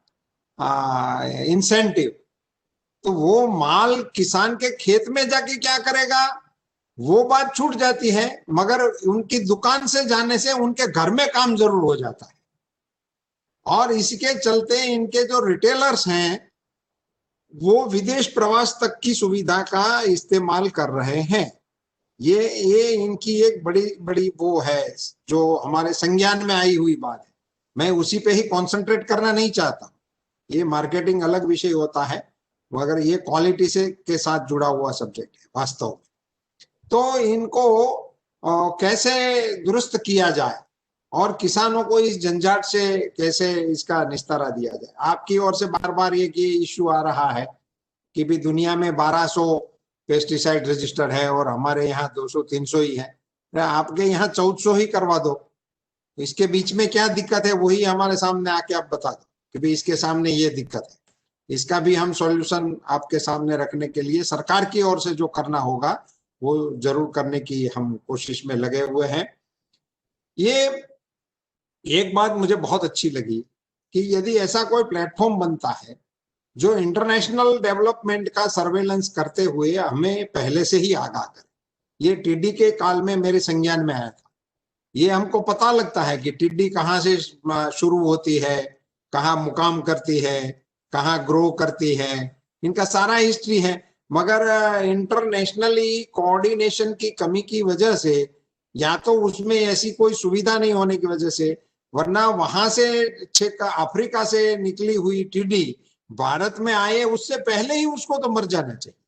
इंसेंटिव, तो वो माल किसान के खेत में जाके क्या करेगा वो बात छूट जाती है, मगर उनकी दुकान से जाने से उनके घर में काम जरूर हो जाता है। और इसके चलते इनके जो रिटेलर्स हैं वो विदेश प्रवास तक की सुविधा का इस्तेमाल कर रहे हैं। ये इनकी एक बड़ी बड़ी वो है जो हमारे संज्ञान में आई हुई बात है। मैं उसी पे ही कंसंट्रेट करना नहीं चाहता, ये मार्केटिंग अलग विषय होता है, मगर ये क्वालिटी से के साथ जुड़ा हुआ सब्जेक्ट है वास्तव में। तो इनको कैसे दुरुस्त किया जाए और किसानों को इस झंझाट से कैसे इसका निस्तारा दिया जाए। आपकी ओर से बार बार ये इश्यू आ रहा है कि भी दुनिया में 1200 पेस्टिसाइड रजिस्टर है और हमारे यहाँ 200-300 ही है। आपके यहाँ 1400 ही करवा दो, इसके बीच में क्या दिक्कत है वही हमारे सामने आके आप बता दो कि भी इसके सामने ये दिक्कत है। इसका भी हम सॉल्यूशन आपके सामने रखने के लिए सरकार की ओर से जो करना होगा वो जरूर करने की हम कोशिश में लगे हुए हैं। ये एक बात मुझे बहुत अच्छी लगी कि यदि ऐसा कोई प्लेटफॉर्म बनता है जो इंटरनेशनल डेवलपमेंट का सर्वेलेंस करते हुए हमें पहले से ही आगाह करे। ये टिड्डी के काल में मेरे संज्ञान में आया था। ये हमको पता लगता है कि टिड्डी कहाँ से शुरू होती है, कहाँ मुकाम करती है, कहाँ ग्रो करती है, इनका सारा हिस्ट्री है। मगर इंटरनेशनली कोऑर्डिनेशन की कमी की वजह से, या तो उसमें ऐसी कोई सुविधा नहीं होने की वजह से, वरना वहां से अफ्रीका से निकली हुई टिड्डी भारत में आए उससे पहले ही उसको तो मर जाना चाहिए,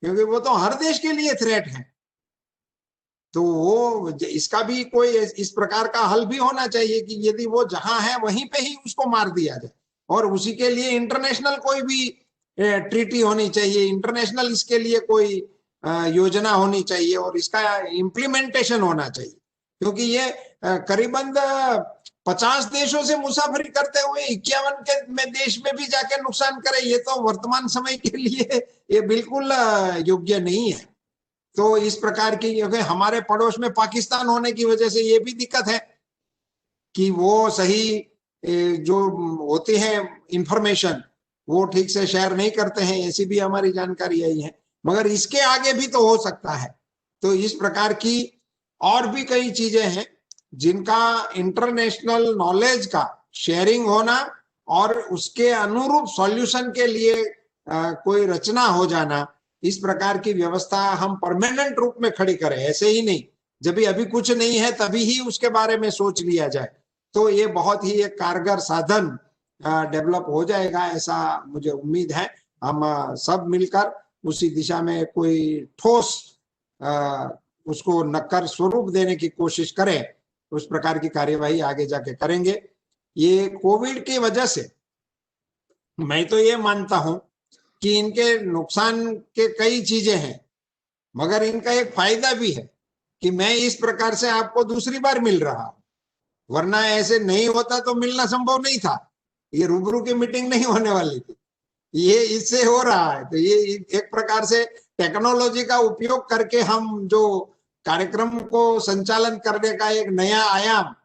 क्योंकि वो तो हर देश के लिए थ्रेट है। तो वो इसका भी कोई इस प्रकार का हल भी होना चाहिए कि यदि वो जहां है वहीं पे ही उसको मार दिया जाए, और उसी के लिए इंटरनेशनल कोई भी ट्रीटी होनी चाहिए, इंटरनेशनल इसके लिए कोई योजना होनी चाहिए और इसका इम्प्लीमेंटेशन होना चाहिए। क्योंकि ये करीबन 50 देशों से मुसाफरी करते हुए 51 के में देश में भी जाके नुकसान करे, ये तो वर्तमान समय के लिए ये बिल्कुल योग्य नहीं है। तो इस प्रकार की, क्योंकि हमारे पड़ोस में पाकिस्तान होने की वजह से ये भी दिक्कत है कि वो सही जो होती है इंफॉर्मेशन वो ठीक से शेयर नहीं करते हैं, ऐसी भी हमारी जानकारी आई है। मगर इसके आगे भी तो हो सकता है। तो इस प्रकार की और भी कई चीजें हैं जिनका इंटरनेशनल नॉलेज का शेयरिंग होना और उसके अनुरूप सॉल्यूशन के लिए कोई रचना हो जाना, इस प्रकार की व्यवस्था हम परमानेंट रूप में खड़ी करें, ऐसे ही नहीं जब अभी कुछ नहीं है तभी ही उसके बारे में सोच लिया जाए। तो ये बहुत ही एक कारगर साधन डेवलप हो जाएगा, ऐसा मुझे उम्मीद है। हम सब मिलकर उसी दिशा में कोई ठोस उसको नक्कर स्वरूप देने की कोशिश करें, उस प्रकार की कार्यवाही आगे जाके करेंगे। ये कोविड की वजह से मैं तो ये मानता हूं कि इनके नुकसान के कई चीजें हैं, मगर इनका एक फायदा भी है कि मैं इस प्रकार से आपको दूसरी बार मिल रहा हूं, वरना ऐसे नहीं होता तो मिलना संभव नहीं था, ये रूबरू की मीटिंग नहीं होने वाली थी। ये इससे हो रहा है। तो ये एक प्रकार से टेक्नोलॉजी का उपयोग करके हम जो कार्यक्रम को संचालन करने का एक नया आयाम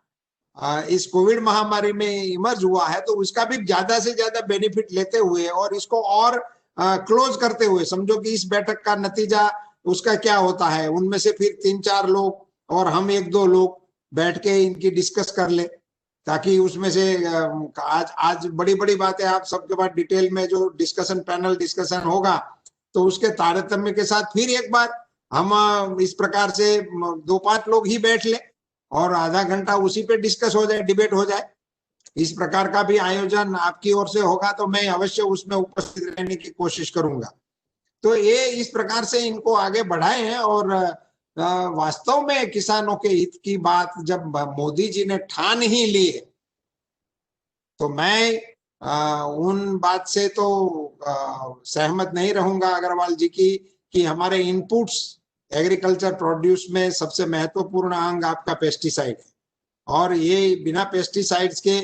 इस कोविड महामारी में इमर्ज हुआ है, तो उसका भी ज्यादा से ज्यादा बेनिफिट लेते हुए और इसको और क्लोज करते हुए, समझो कि इस बैठक का नतीजा उसका क्या होता है, उनमें से फिर 3-4 लोग और हम 1-2 लोग बैठ के इनकी डिस्कस कर ले, ताकि उसमें से आज बड़ी बड़ी बातें आप सबके बाद डिटेल में जो डिस्कशन पैनल डिस्कशन होगा, तो उसके तारतम्य के साथ फिर एक बार हम इस प्रकार से 2-5 लोग ही बैठ ले और आधा घंटा उसी पे डिस्कस हो जाए, डिबेट हो जाए। इस प्रकार का भी आयोजन आपकी ओर से होगा तो मैं अवश्य उसमें उपस्थित रहने की कोशिश करूंगा। तो ये इस प्रकार से इनको आगे बढ़ाए हैं। और वास्तव में किसानों के हित की बात जब मोदी जी ने ठान ही ली है, तो मैं उन बात से तो सहमत नहीं रहूंगा अग्रवाल जी की कि हमारे इनपुट्स एग्रीकल्चर प्रोड्यूस में सबसे महत्वपूर्ण अंग आपका पेस्टिसाइड है, और ये बिना पेस्टिसाइड्स के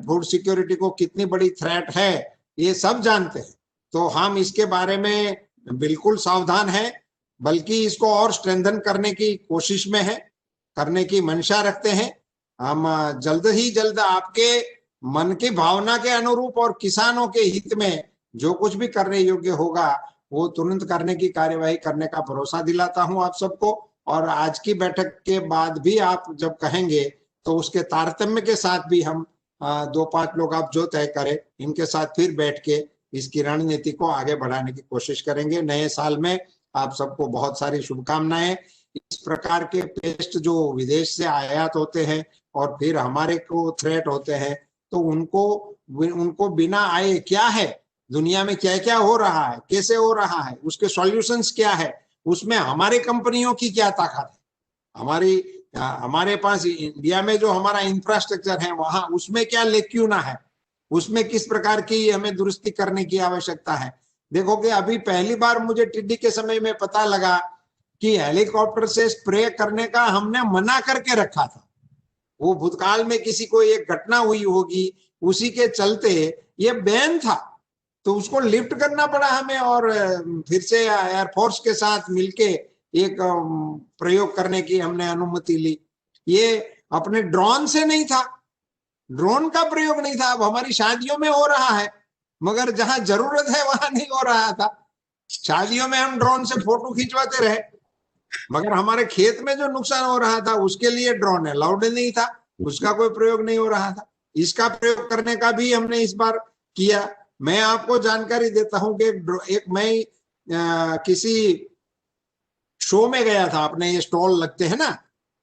फूड सिक्योरिटी को कितनी बड़ी थ्रेट है ये सब जानते हैं। तो हम इसके बारे में बिल्कुल सावधान हैं, बल्कि इसको और स्ट्रेंथन करने की कोशिश में है, करने की मंशा रखते हैं। हम जल्द ही जल्द आपके मन की भावना के अनुरूप और किसानों के हित में जो कुछ भी करने योग्य होगा वो तुरंत करने की कार्यवाही करने का भरोसा दिलाता हूं आप सबको। और आज की बैठक के बाद भी आप जब कहेंगे तो उसके तारतम्य के साथ भी हम 2-5 लोग आप जो तय करें, इनके साथ फिर बैठ के इसकी रणनीति को आगे बढ़ाने की कोशिश करेंगे। नए साल में आप सबको बहुत सारी शुभकामनाएं। इस प्रकार के पेस्ट जो विदेश से आयात होते हैं और फिर हमारे को थ्रेट होते हैं, तो उनको बिना आए क्या है दुनिया में क्या क्या हो रहा है, कैसे हो रहा है, उसके सॉल्यूशंस क्या है, उसमें हमारी कंपनियों की क्या ताकत है, हमारे पास इंडिया में जो हमारा इंफ्रास्ट्रक्चर है वहां उसमें क्या लेक्यूना है, उसमें किस प्रकार की हमें दुरुस्ती करने की आवश्यकता है। देखो कि अभी पहली बार मुझे टिड्डी के समय में पता लगा कि हेलीकॉप्टर से स्प्रे करने का हमने मना करके रखा था। वो भूतकाल में किसी को एक घटना हुई होगी, उसी के चलते ये बैन था, तो उसको लिफ्ट करना पड़ा हमें और फिर से एयरफोर्स के साथ मिलके एक प्रयोग करने की हमने अनुमति ली। ये अपने ड्रोन से नहीं था, ड्रोन का प्रयोग नहीं था। अब हमारी शादियों में हो रहा है, मगर जहां जरूरत है वहां नहीं हो रहा था। शादियों में हम ड्रोन से फोटो खिंचवाते रहे, मगर हमारे खेत में जो नुकसान हो रहा था उसके लिए ड्रोन अलाउड नहीं था, उसका कोई प्रयोग नहीं हो रहा था। इसका प्रयोग करने का भी हमने इस बार किया। मैं आपको जानकारी देता हूं कि मैं किसी शो में गया था, अपने ये स्टॉल लगते हैं ना,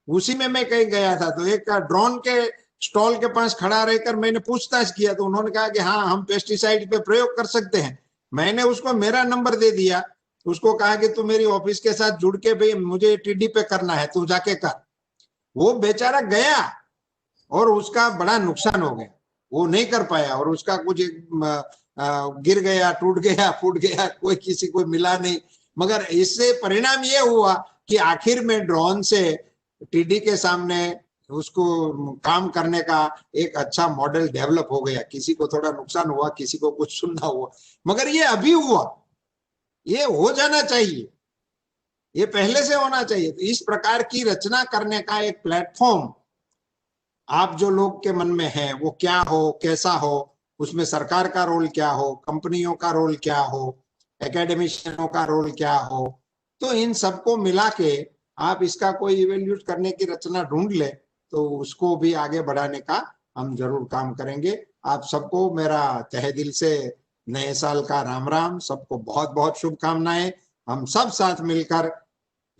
उसी में मैं कहीं गया था, तो एक ड्रोन के स्टॉल के पास खड़ा रहकर मैंने पूछताछ किया, तो उन्होंने कहा कि हाँ हम पेस्टिसाइड पे प्रयोग कर सकते हैं। मैंने उसको मेरा नंबर दे दिया, उसको कहा कि तू मेरी ऑफिस के साथ जुड़ के भाई मुझे टिड्डी पे करना है, तू जाके कर। वो बेचारा गया और उसका बड़ा नुकसान हो गया, वो नहीं कर पाया और उसका कुछ गिर गया, टूट गया, फूट गया, कोई किसी को मिला नहीं। मगर इससे परिणाम ये हुआ कि आखिर में ड्रोन से टिड्डी के सामने उसको काम करने का एक अच्छा मॉडल डेवलप हो गया। किसी को थोड़ा नुकसान हुआ, किसी को कुछ सुनना हुआ, मगर ये अभी हुआ, ये हो जाना चाहिए, ये पहले से होना चाहिए। तो इस प्रकार की रचना करने का एक प्लेटफॉर्म आप जो लोग के मन में है वो क्या हो, कैसा हो, उसमें सरकार का रोल क्या हो, कंपनियों का रोल क्या हो, एकेडमिशियनों का रोल क्या हो, तो इन सबको मिला के आप इसका कोई इवेल्यूट करने की रचना ढूंढ ले, तो उसको भी आगे बढ़ाने का हम जरूर काम करेंगे। आप सबको मेरा तहे दिल से नए साल का राम राम, सबको बहुत बहुत शुभकामनाएं। हम सब साथ मिलकर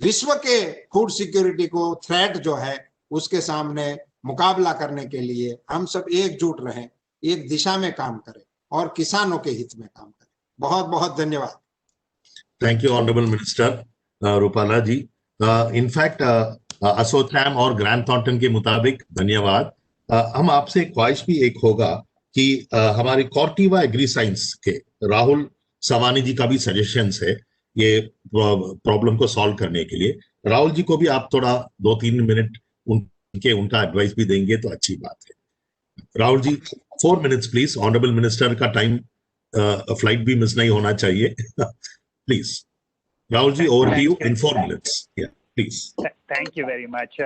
विश्व के फूड सिक्योरिटी को थ्रेट जो है उसके सामने मुकाबला करने के लिए हम सब एकजुट रहें, एक दिशा में काम करें और किसानों के हित में काम करें। बहुत बहुत धन्यवाद। Thank you honourable minister Rupala ji. In fact ASSOCHAM और ग्रैंड थॉर्ंटन के मुताबिक धन्यवाद। हम आपसे ख्वाहिश भी एक होगा कि हमारे कॉर्टिवा एग्री साइंस के राहुल सवानी जी का भी सजेशंस है ये प्रॉब्लम को सॉल्व करने के लिए। राहुल जी को भी आप थोड़ा 2-3 मिनट उनका एडवाइस भी देंगे तो अच्छी बात है। Rahul ji 4 minutes please, honourable minister का टाइम फ्लाइट भी मिस नहीं होना चाहिए। Please Rahul ji, over to you in 4 minutes. Yeah, please. Thank you very much.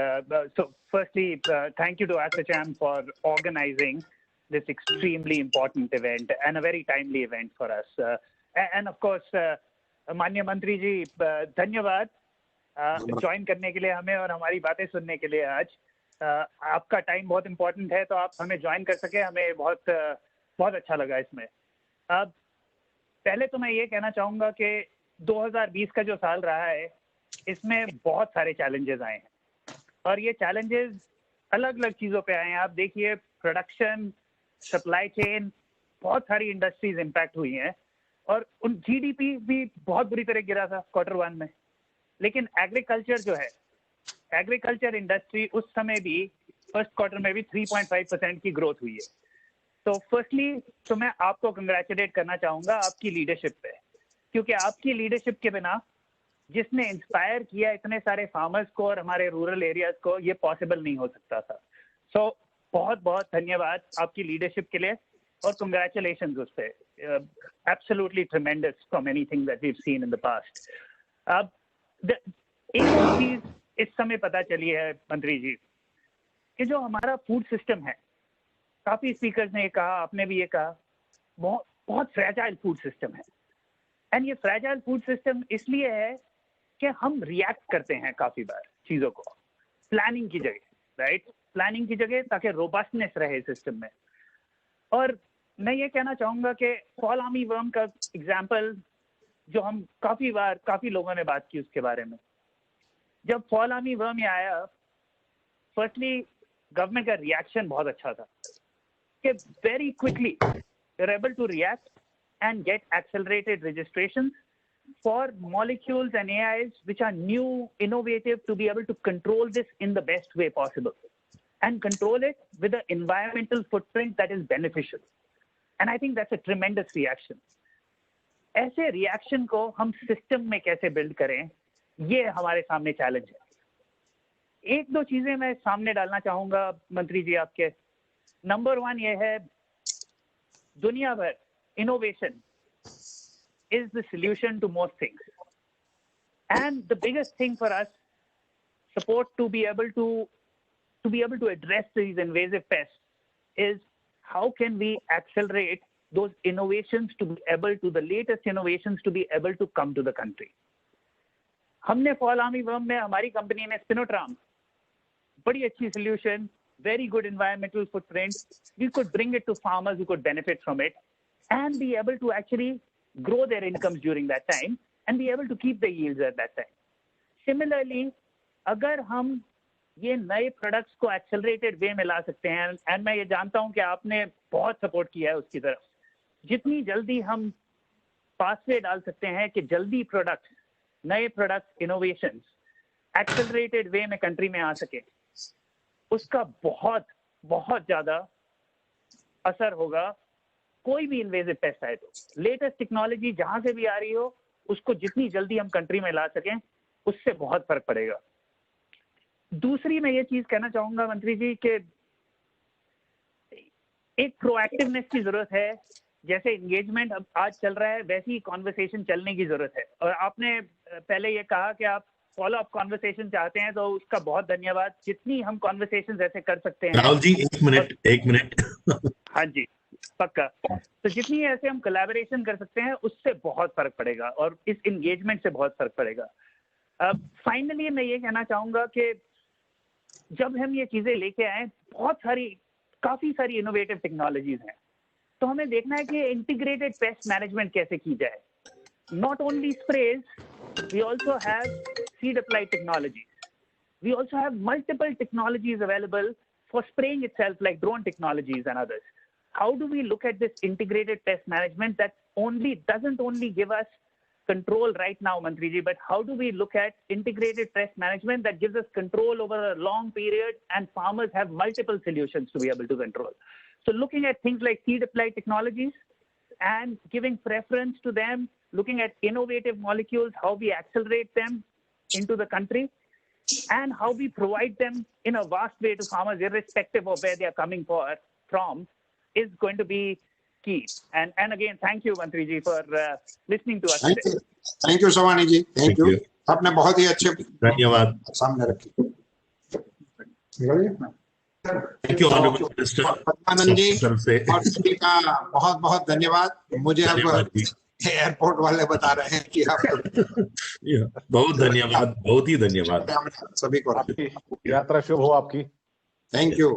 So firstly, thank you to ASSOCHAM for organizing this extremely important event and a very timely event for us. And of course, माननीय मंत्री जी धन्यवाद join करने के लिए हमें और हमारी बातें सुनने के लिए। आज आपका टाइम बहुत इम्पोर्टेंट है, तो आप हमें ज्वाइन कर सके, हमें बहुत अच्छा लगा इसमें। पहले तो मैं ये कहना चाहूँगा कि 2020 का जो साल रहा है इसमें बहुत सारे चैलेंजेस आए हैं और ये चैलेंजेस अलग अलग चीज़ों पे आए हैं। आप देखिए प्रोडक्शन, सप्लाई चेन, बहुत सारी इंडस्ट्रीज इम्पैक्ट हुई हैं और उन जीडीपी भी बहुत बुरी तरह गिरा था Q1 में। लेकिन एग्रीकल्चर जो है, एग्रीकल्चर इंडस्ट्री उस समय भी फर्स्ट क्वार्टर में भी 3.5% की ग्रोथ हुई है। तो फर्स्टली तो मैं आपको कंग्रेचुलेट करना चाहूँगा आपकी लीडरशिप पे, क्योंकि आपकी लीडरशिप के बिना जिसने इंस्पायर किया इतने सारे फार्मर्स को और हमारे रूरल एरियाज को, ये पॉसिबल नहीं हो सकता था। सो बहुत बहुत धन्यवाद आपकी लीडरशिप के लिए और कंग्रेचुलेशंस उस पे। Absolutely tremendous from anything that we have seen in the past. अब एक और चीज इस समय पता चली है मंत्री जी कि जो हमारा फूड सिस्टम है, काफी स्पीकर्स ने ये कहा, आपने भी ये कहा, बहुत फ्रेजाइल फूड सिस्टम है। एंड ये फ्रेजाइल फूड सिस्टम इसलिए है कि हम रिएक्ट करते हैं काफी बार चीजों को प्लानिंग की जगह, राइट, प्लानिंग की जगह, ताकि रोबस्टनेस रहे सिस्टम में। और मैं ये कहना चाहूंगा कि फॉल आर्मी वर्म का एग्जाम्पल जो हम काफी लोगों ने बात की उसके बारे में। जब फॉल आर्मी वर्म ये आया, फर्स्टली गवर्नमेंट का रिएक्शन बहुत अच्छा था कि very quickly they were able to react and get accelerated registrations for molecules and AIs which are new, innovative, to be able to control this in the best way possible and control it with an environmental footprint that is beneficial. And I think that's a tremendous reaction. ऐसे reaction को हम system में कैसे build करें, ये हमारे सामने challenge है. एक दो चीजें मैं सामने डालना चाहूंगा मंत्री जी आपके. नंबर 1 ये है, दुनिया भर innovation is the solution to most things. And the biggest thing for us, support to be able to address these invasive pests, is how can we accelerate those innovations to be able to, the latest innovations to be able to come to the country. हमने fall armyworm में हमारी company ने स्पिनोट्राम, बड़ी अच्छी solution, very good environmental footprint. We could bring it to farmers who could benefit from it and be able to actually grow their incomes during that time and be able to keep the yields at that time. Similarly, अगर हम ये नए products को accelerated वे में ला सकते हैं, and मैं ये जानता हूं कि आपने बहुत सपोर्ट किया है उसकी तरफ, जितनी जल्दी हम पासवे डाल सकते हैं कि जल्दी प्रोडक्ट्स, नए प्रोडक्ट्स, इनोवेशंस एक्सेलरेटेड वे में कंट्री में आ सके, उसका बहुत बहुत ज्यादा असर होगा. कोई भी इन्वेजिव पेस्ट आए तो लेटेस्ट टेक्नोलॉजी जहां से भी आ रही हो, उसको जितनी जल्दी हम कंट्री में ला सकें, उससे बहुत फर्क पड़ेगा. दूसरी मैं ये चीज कहना चाहूंगा मंत्री जी कि एक प्रोएक्टिवनेस की जरूरत है. जैसे एंगेजमेंट अब आज चल रहा है, वैसी कॉन्वर्सेशन चलने की जरूरत है. और आपने पहले ये कहा कि आप फॉलो अप कॉन्वर्सेशन चाहते हैं, तो उसका बहुत धन्यवाद. जितनी हम कॉन्वर्सेशन ऐसे कर सकते हैं. राहुल जी, एक मिनट. हाँ जी, पक्का. तो जितनी ऐसे हम कोलैबोरेशन कर सकते हैं, उससे बहुत फर्क पड़ेगा और इस एंगेजमेंट से बहुत फर्क पड़ेगा. फाइनली मैं ये कहना चाहूंगा कि जब हम ये चीजें लेके आए, काफी सारी इनोवेटिव टेक्नोलॉजीज हैं, तो हमें देखना है कि इंटीग्रेटेड पेस्ट मैनेजमेंट कैसे की जाए. Not only sprays, we also have seed apply technologies. We also have multiple technologies available for spraying itself, like drone technologies and others. How do we look at this integrated pest management that doesn't only give us control right now, Mantri ji, but how do we look at integrated pest management that gives us control over a long period and farmers have multiple solutions to be able to control? So looking at things like seed apply technologies and giving preference to them, looking at innovative molecules, how we accelerate them into the country, and how we provide them in a vast way to farmers, irrespective of where they are coming from, is going to be key. And again, thank you, Mantri ji, for listening to us today. Thank you, Savani ji. Thank you. आपने बहुत ही अच्छे धन्यवाद सामने रखे. Thank you, Honorable Minister. Padmanand जी और सभी का बहुत बहुत धन्यवाद. मुझे अब एयरपोर्ट वाले बता रहे हैं कि आप बहुत धन्यवाद, बहुत ही धन्यवाद सभी को. आपकी यात्रा शुभ हो आपकी. Thank you.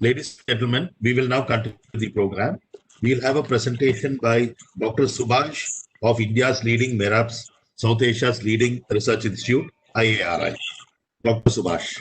Ladies and gentlemen, we will now continue the program. We will have a presentation by Dr. Subhash of India's leading MERAPS, South Asia's leading research institute, IARI. Dr. Subhash.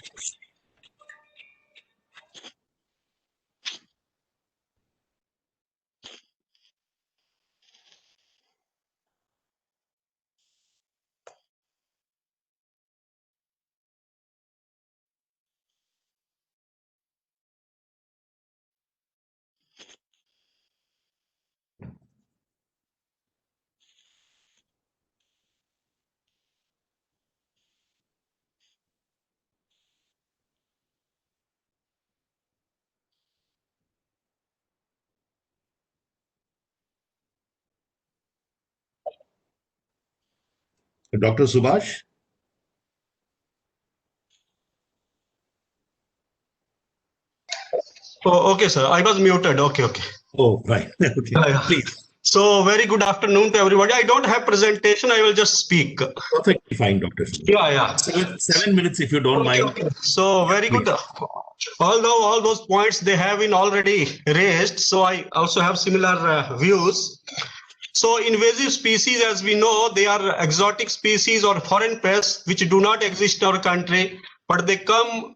Dr. Subhash? Oh, okay, sir. I was muted. Okay. Oh, right. Okay. Please. So, very good afternoon to everybody. I don't have presentation. I will just speak. Perfectly fine, Dr. Subhash. Yeah. 7 minutes, if you don't mind. Okay. So, very good. Although all those points they have been already raised, so I also have similar views. So invasive species, as we know, they are exotic species or foreign pests which do not exist in our country, but they come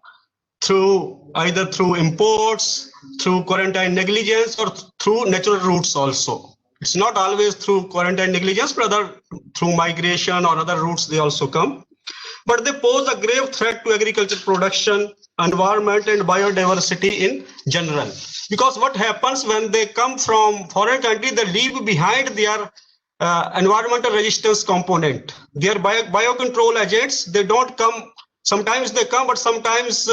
through either through imports, through quarantine negligence or through natural routes also. It's not always through quarantine negligence, but through migration or other routes they also come. But they pose a grave threat to agriculture production, environment and biodiversity in general. Because what happens when they come from foreign country, they leave behind their environmental resistance component. Their biocontrol agents, they don't come, sometimes they come, but sometimes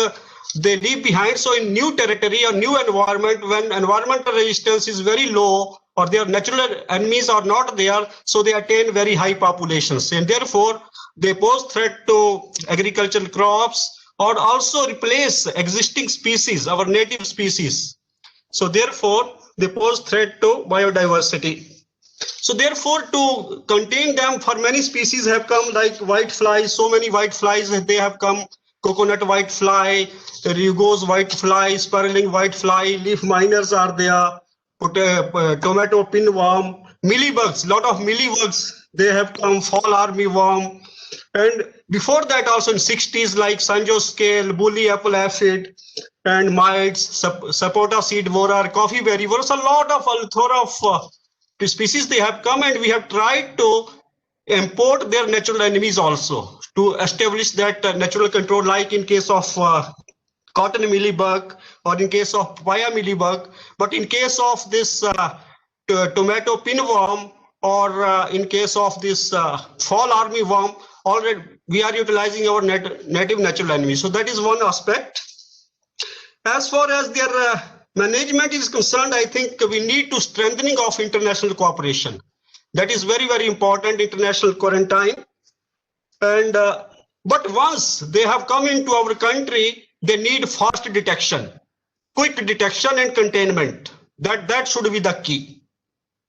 they leave behind. So in new territory or new environment, when environmental resistance is very low or their natural enemies are not there, so they attain very high populations. And therefore, they pose threat to agricultural crops or also replace existing species, our native species. So therefore, they pose threat to biodiversity. So therefore, to contain them, for many species have come like white flies, so many white flies they have come, coconut white fly, Rugose white fly, spiraling white fly, leaf miners are there, tomato pinworm, mealybugs, lot of mealybugs, they have come, fall armyworm. And before that also in 60s, like Sanjo scale, bully apple aphid, and mites, sapota seed borer, coffee berry borer, a lot of plethora of species they have come, and we have tried to import their natural enemies also to establish that natural control, like in case of cotton mealybug or in case of papaya mealybug. But in case of this tomato pinworm or in case of this fall armyworm, already we are utilizing our native natural enemies. So that is one aspect. As far as their management is concerned, I think we need to strengthening of international cooperation. That is very, very important, international quarantine. And but once they have come into our country, they need fast detection, quick detection and containment. That should be the key.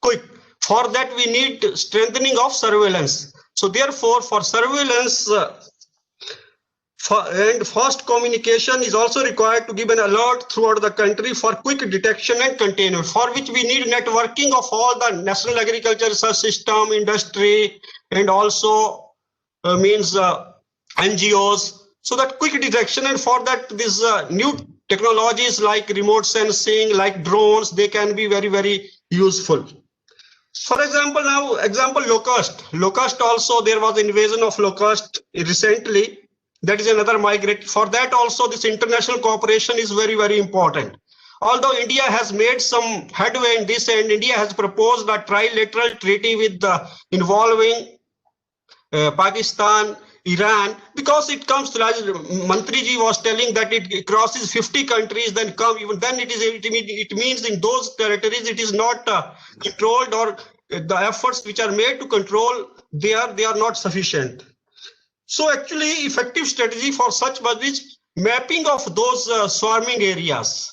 Quick. For that, we need strengthening of surveillance. So therefore, for surveillance and fast communication is also required to give an alert throughout the country for quick detection and containment, for which we need networking of all the National Agriculture Research System, industry, and also NGOs, so that quick detection. And for that, these new technologies like remote sensing, like drones, they can be very, very useful. For example, locust. Locust also, there was invasion of locust recently. That is another migrant. For that also, this international cooperation is very, very important. Although India has made some headway in this, and India has proposed a trilateral treaty with involving Pakistan, Iran, because it comes to, as Mantriji was telling, that it crosses 50 countries, then it means in those territories it is not controlled, or the efforts which are made to control, they are not sufficient. So actually, effective strategy for such was mapping of those swarming areas.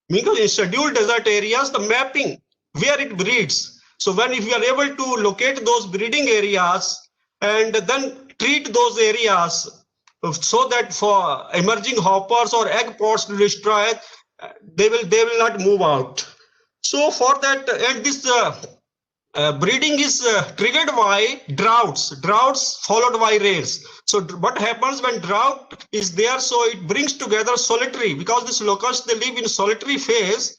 Because in scheduled desert areas, the mapping where it breeds. So if we are able to locate those breeding areas and then treat those areas so that for emerging hoppers or egg pods to destroy, they will not move out. So for that, and this breeding is triggered by droughts followed by rains. So what happens when drought is there? So it brings together solitary, because this locust, they live in solitary phase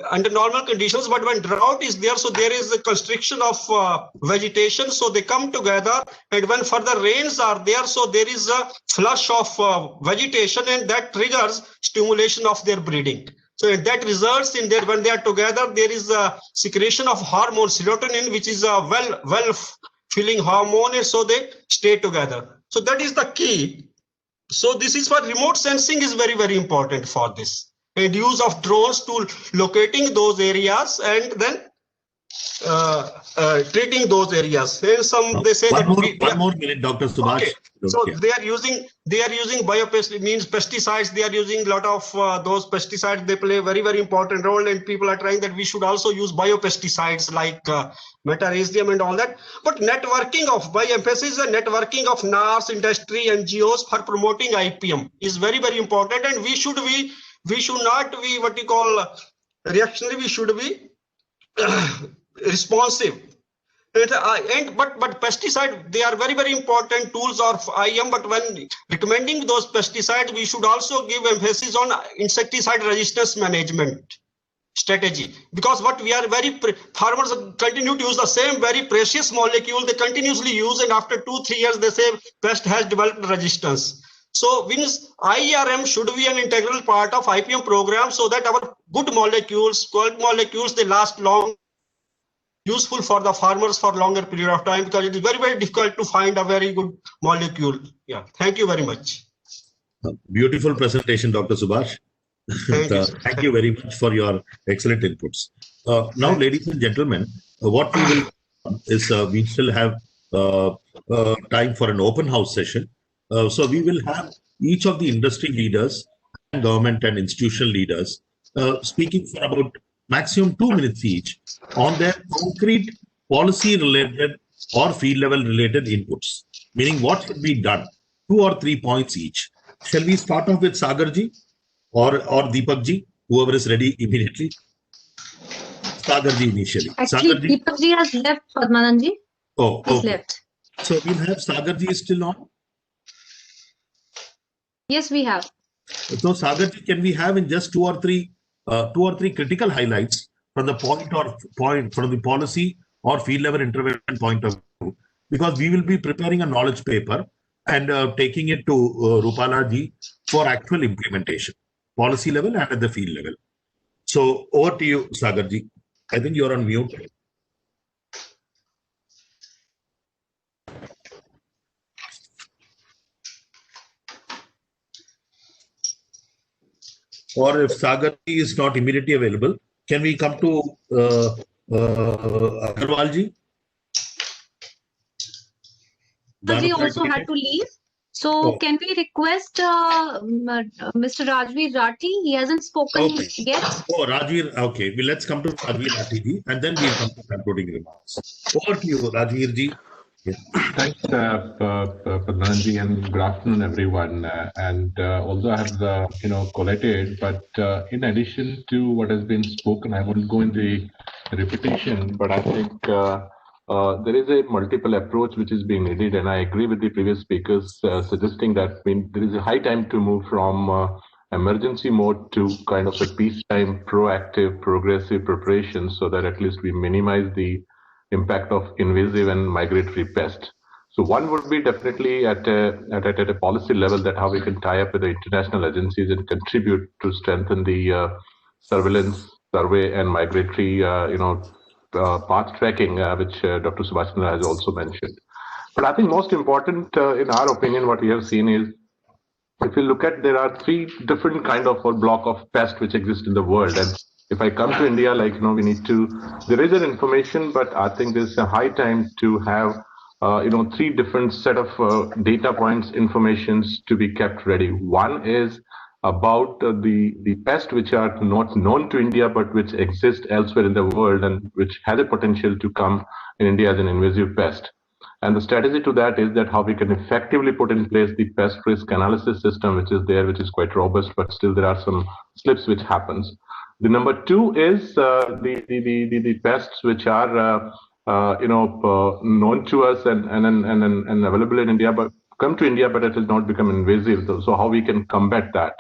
under normal conditions, but when drought is there, so there is a constriction of vegetation, so they come together, and when further rains are there, so there is a flush of vegetation, and that triggers stimulation of their breeding. So that results in there, when they are together, there is a secretion of hormone serotonin, which is a well-filling hormone, and so they stay together. So that is the key. So this is why remote sensing is very, very important for this. And use of drones to locating those areas and then treating those areas. And some they say one more minute, Dr. Subhash. Okay. So they are using pesticides. They are using a lot of those pesticides. They play a very, very important role, and people are trying that we should also use biopesticides like metarhizium and all that. But networking of, by emphasis, the networking of NARS, industry, NGOs for promoting IPM is very, very important, and we should not be what you call reactionary. We should be responsive. But pesticide, they are very, very important tools of IM. But when recommending those pesticides, we should also give emphasis on insecticide resistance management strategy, because what we are farmers continue to use the same very precious molecule they continuously use, and after 2-3 years they say pest has developed resistance. So means IRM should be an integral part of IPM program, so that our good molecules, quality molecules, they last long, useful for the farmers for longer period of time, because it is very, very difficult to find a very good molecule. Yeah, thank you very much. Beautiful presentation, Dr. Subhash. Thank you very much for your excellent inputs. Now, ladies and gentlemen, what we will is we still have time for an open house session. So we will have each of the industry leaders, government and institutional leaders speaking for about maximum 2 minutes each on their concrete policy related or field level related inputs, meaning what should be done, 2 or 3 points each. Shall we start off with Sagarji or Deepakji, whoever is ready immediately? Sagarji initially. Actually, Sagarji. Deepakji has left, Padmananji. Oh, okay. He's left. So we'll have Sagarji is still on. Yes, we have. So Sagarji, can we have in just 2 or 3 critical highlights from the from the policy or field level intervention point of view, because we will be preparing a knowledge paper and taking it to Rupala ji for actual implementation, policy level and at the field level. So over to you, Sagarji. I think you're on mute. Or if Sagarji is not immediately available, can we come to Agarwalji? He also had to leave. So can we request Mr. Rajveer Rathi? He hasn't spoken yet. Oh, Rajveer. Okay, well, let's come to Rajveer Rathi ji, and then we'll come to concluding remarks. Over to you, Rajveer ji. Yeah. Thanks, Pradhanji, and good afternoon, everyone. Although I have, collated, but in addition to what has been spoken, I won't go in the repetition, but I think there is a multiple approach which is being needed, and I agree with the previous speakers suggesting that there is a high time to move from emergency mode to kind of a peacetime, proactive, progressive preparation, so that at least we minimize the impact of invasive and migratory pests. So one would be definitely at a policy level, that how we can tie up with the international agencies and contribute to strengthen the surveillance, survey, and migratory, path tracking, which Dr. Subhash Chandra has also mentioned. But I think most important, in our opinion, what we have seen is, if you look at, there are 3 different kind of a block of pests which exist in the world. And if I come to India, we need to, there is an information, but I think there's a high time to have, 3 different set of data points, informations to be kept ready. One is about the pests which are not known to India, but which exist elsewhere in the world and which has a potential to come in India as an invasive pest. And the strategy to that is that how we can effectively put in place the pest risk analysis system, which is there, which is quite robust, but still there are some slips which happens. The number 2 is the pests which are known to us and available in India, but come to India, but it has not become invasive. So how we can combat that?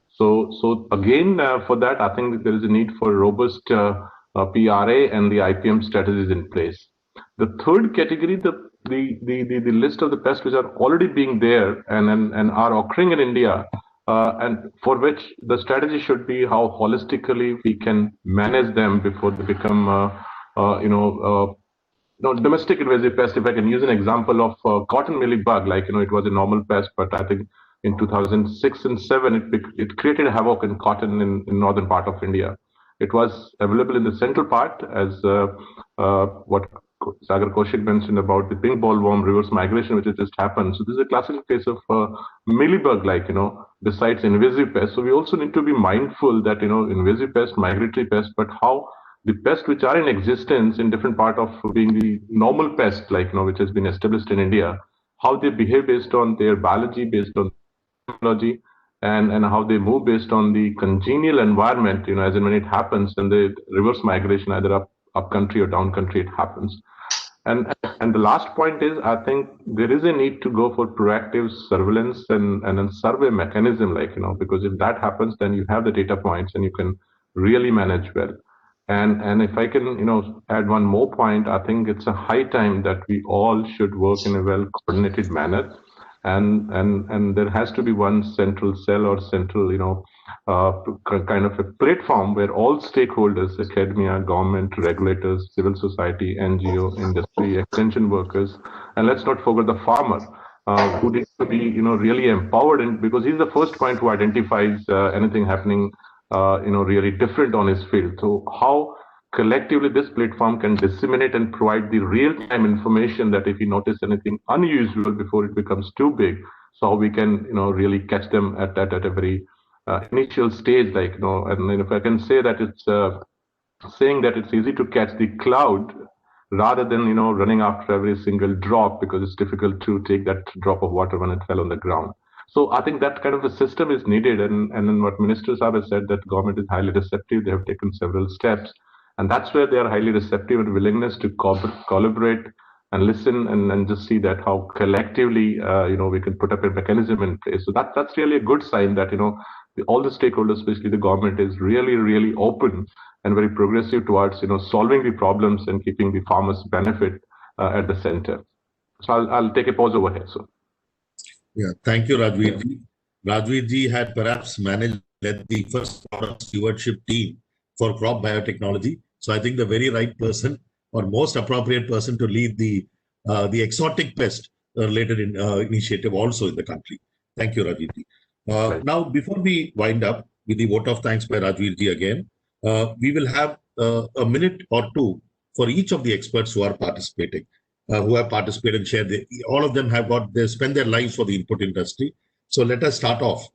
So again, for that, I think there is a need for robust PRA and the IPM strategies in place. The third category, the list of the pests which are already being there and are occurring in India, and for which the strategy should be how holistically we can manage them before they become, domestic invasive pest. If I can use an example of cotton mealybug, it was a normal pest, but I think in 2006 and 7, it created havoc in cotton in northern part of India. It was available in the central part, as what Sagar Kaushik mentioned about the pink bollworm reverse migration, which has just happened. So this is a classical case of mealybug, besides invasive pests. So we also need to be mindful that, invasive pests, migratory pests, but how the pests which are in existence in different part of being the normal pest, which has been established in India, how they behave based on their biology, based on technology, and how they move based on the congenial environment, as and when it happens, and the reverse migration, either up country or down country, it happens. And the last point is, I think there is a need to go for proactive surveillance and a survey mechanism, because if that happens, then you have the data points and you can really manage well. And if I can, add one more point, I think it's a high time that we all should work in a well coordinated manner. And there has to be one central cell or central, kind of a platform where all stakeholders, academia, government, regulators, civil society, NGO, industry, extension workers, and let's not forget the farmer, who needs to be, really empowered, and because he's the first point who identifies anything happening, really different on his field. So how collectively this platform can disseminate and provide the real-time information that if you notice anything unusual before it becomes too big, so we can really catch them at a very initial stage, and then if I can say that it's saying that it's easy to catch the cloud rather than running after every single drop, because it's difficult to take that drop of water when it fell on the ground. So I think that kind of a system is needed, and then what Minister Saab has said, that government is highly receptive. They have taken several steps. And that's where they are highly receptive and willingness to collaborate and listen and just see that how collectively, we can put up a mechanism in place. So that's really a good sign that, all the stakeholders, especially the government, is really, really open and very progressive towards, solving the problems and keeping the farmers' benefit at the center. So I'll take a pause over here. So. Yeah, thank you, Rajveer ji. Rajveer ji had perhaps led the first product stewardship team for crop biotechnology. So I think the very right person or most appropriate person to lead the exotic pest related initiative also in the country. Thank you, Rajveer ji. Now, before we wind up with the vote of thanks by Rajveer ji again, we will have a minute or two for each of the experts who are participating, who have participated and shared. All of them they spend their lives for the input industry. So let us start off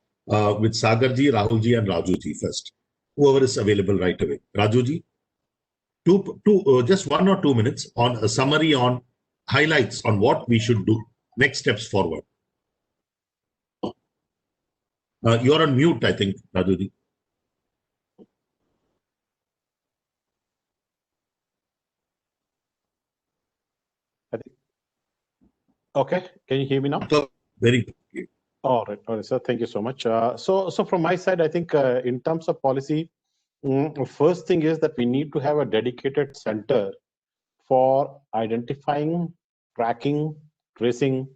with Sagar ji, Rahul ji, and Raju ji first. Whoever is available right away. Raju ji, just 1 or 2 minutes on a summary on highlights on what we should do, next steps forward. You're on mute, I think, Raju ji. Okay, can you hear me now? Very good. All right, sir. Thank you so much. So from my side, I think in terms of policy, first thing is that we need to have a dedicated center for identifying, tracking, tracing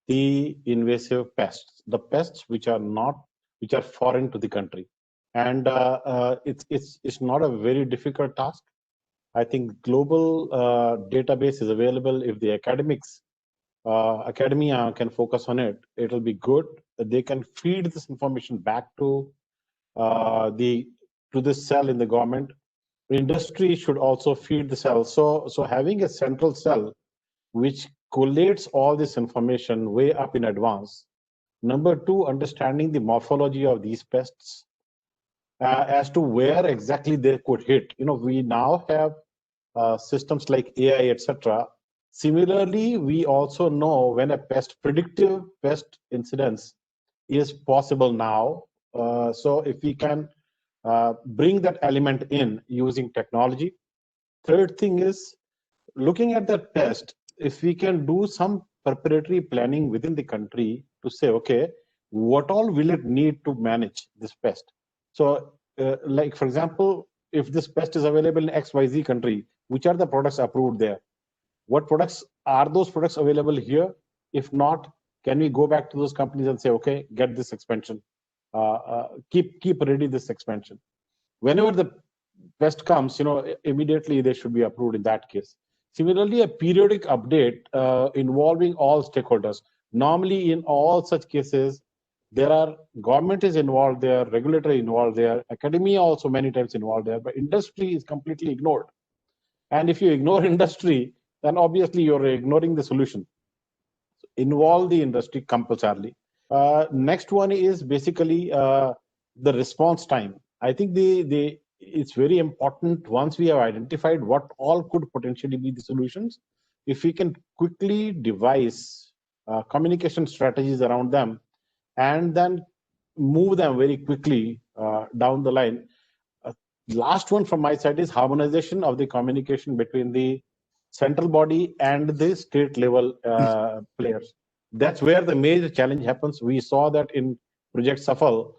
the invasive pests, the pests which are foreign to the country, and it's not a very difficult task. I think global database is available. If the academia can focus on it, it'll be good. They can feed this information back to this cell in the government. Industry should also feed the cell. So having a central cell which collates all this information way up in advance. Number two, understanding the morphology of these pests as to where exactly they could hit. We now have systems like AI, etc. Similarly, we also know when a predictive pest incidence is possible now. So if we can bring that element in using technology. Third thing is looking at that pest, if we can do some preparatory planning within the country to say, okay, what all will it need to manage this pest? So like, for example, if this pest is available in XYZ country, which are the products approved there? What products are those products available here? If not, can we go back to those companies and say, okay, get this expansion, keep ready this expansion. Whenever the pest comes, immediately they should be approved in that case. Similarly, a periodic update involving all stakeholders. Normally, in all such cases, government is involved there, regulatory involved there, academia also many times involved there, but industry is completely ignored. And if you ignore industry, then obviously you're ignoring the solution. So involve the industry compulsorily. Next one is basically the response time. I think it's very important once we have identified what all could potentially be the solutions, if we can quickly devise communication strategies around them and then move them very quickly down the line. Last one from my side is harmonization of the communication between the central body and the state level players. That's where the major challenge happens. We saw that in Project Safal,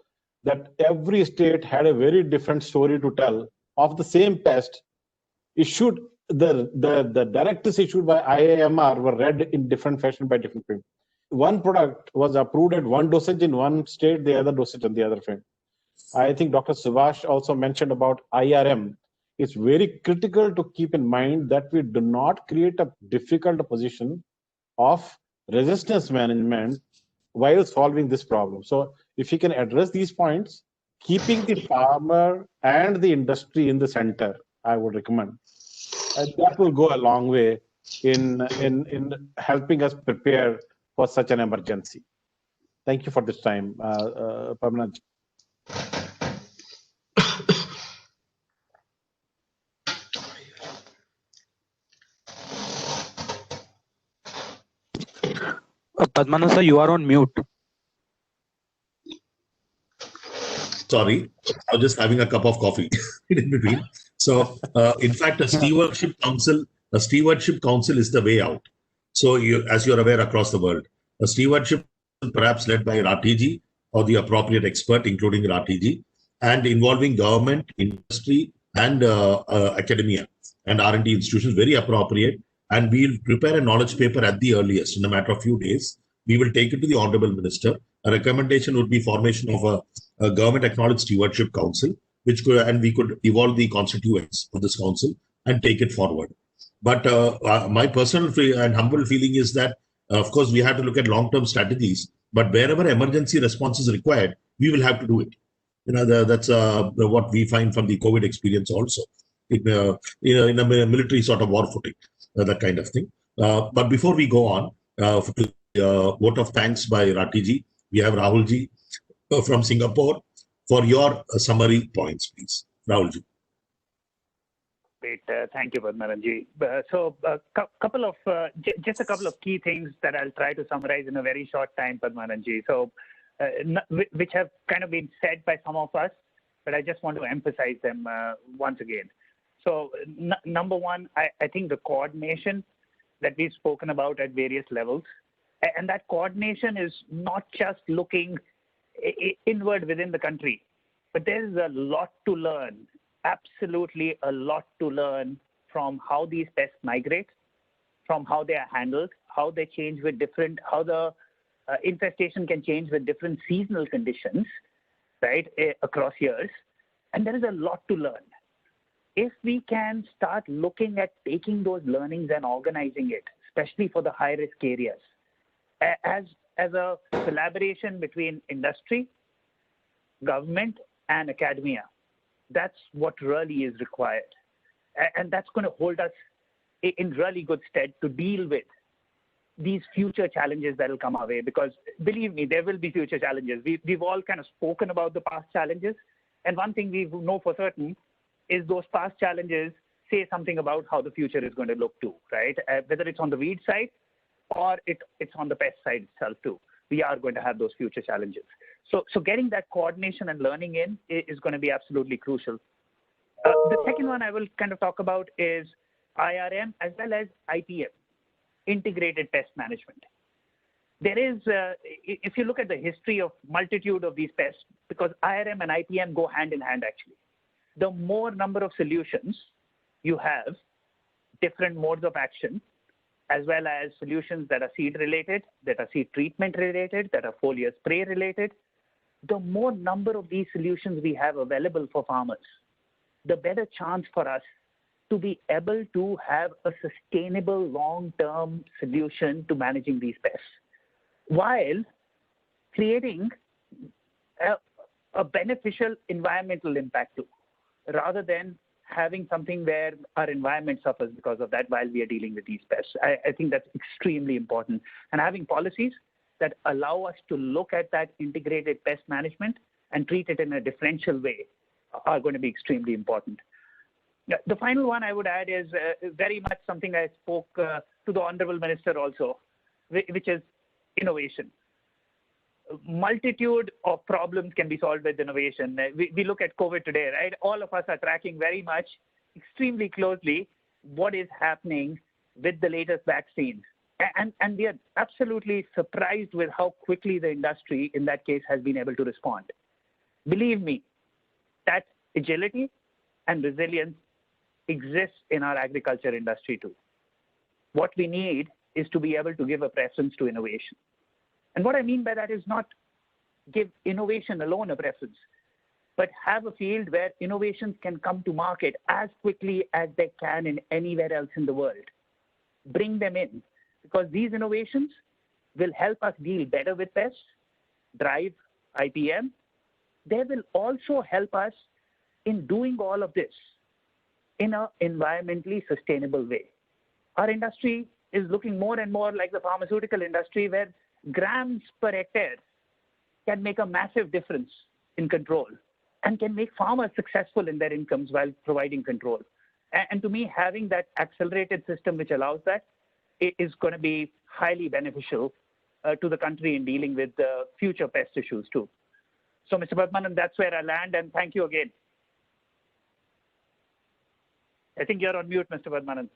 that every state had a very different story to tell of the same pest. Issued the directives issued by IAMR were read in different fashion by different people. One product was approved at one dosage in one state, the other dosage in the other state. I think Dr. Subhash also mentioned about IRM. It's very critical to keep in mind that we do not create a difficult position of resistance management while solving this problem. So if you can address these points, keeping the farmer and the industry in the center, I would recommend. And that will go a long way in helping us prepare for such an emergency. Thank you for this time, Padmanabh. Padmanabh sir, you are on mute. Sorry, I was just having a cup of coffee in between. So, in fact, a stewardship council is the way out. So, as you're aware across the world, a stewardship perhaps led by RTG or the appropriate expert, including RTG, and involving government, industry, and academia and R&D institutions, very appropriate. And we'll prepare a knowledge paper at the earliest in a matter of few days. We will take it to the Honorable Minister. A recommendation would be formation of a government acknowledged stewardship council, which could, and we could evolve the constituents of this council and take it forward. But my personal and humble feeling is that, of course, we have to look at long-term strategies. But wherever emergency response is required, we will have to do it. You know, that's what we find from the COVID experience also, in a military sort of war footing, that kind of thing. But before we go on, vote of thanks by Ratiji, we have Rahulji from Singapore for your summary points, please. Rahulji. Great. Thank you, Padmanabh. So just a couple of key things that I'll try to summarize in a very short time, Padmanabh. So which have kind of been said by some of us, but I just want to emphasize them once again. So number one, I think the coordination that we've spoken about at various levels, and that coordination is not just looking inward within the country, but there is a lot to learn, absolutely a lot to learn from how these pests migrate, from how they are handled, how they change with different, how the infestation can change with different seasonal conditions, right, across years. And there is a lot to learn. If we can start looking at taking those learnings and organizing it, especially for the high-risk areas, as a collaboration between industry, government, and academia, that's what really is required. And that's going to hold us in really good stead to deal with these future challenges that will come our way. Because believe me, there will be future challenges. We've all kind of spoken about the past challenges. And one thing we know for certain is those past challenges say something about how the future is going to look too, right? Whether it's on the weed side or it's on the pest side itself too. We are going to have those future challenges. So getting that coordination and learning in is going to be absolutely crucial. The second one I will kind of talk about is IRM as well as IPM, integrated pest management. There is, if you look at the history of multitude of these pests, because IRM and IPM go hand in hand actually. The more number of solutions you have, different modes of action, as well as solutions that are seed related, that are seed treatment related, that are foliar spray related, the more number of these solutions we have available for farmers, the better chance for us to be able to have a sustainable long-term solution to managing these pests, while creating a beneficial environmental impact too, rather than having something where our environment suffers because of that while we are dealing with these pests. I think that's extremely important. And having policies that allow us to look at that integrated pest management and treat it in a differential way are going to be extremely important. The final one I would add is very much something I spoke to the Honorable Minister also, which is innovation. Multitude of problems can be solved with innovation. We look at COVID today, right? All of us are tracking very much, extremely closely what is happening with the latest vaccine. And we are absolutely surprised with how quickly the industry in that case has been able to respond. Believe me, that agility and resilience exists in our agriculture industry too. What we need is to be able to give a preference to innovation. And what I mean by that is not give innovation alone a preference, but have a field where innovations can come to market as quickly as they can in anywhere else in the world. Bring them in, because these innovations will help us deal better with pests, drive IPM. They will also help us in doing all of this in an environmentally sustainable way. Our industry is looking more and more like the pharmaceutical industry, where grams per hectare can make a massive difference in control and can make farmers successful in their incomes while providing control. And to me, having that accelerated system which allows that is going to be highly beneficial to the country in dealing with the future pest issues too. So, Mr. Padmanabhan, that's where I land, and thank you again. I think you're on mute, Mr. Padmanabhan.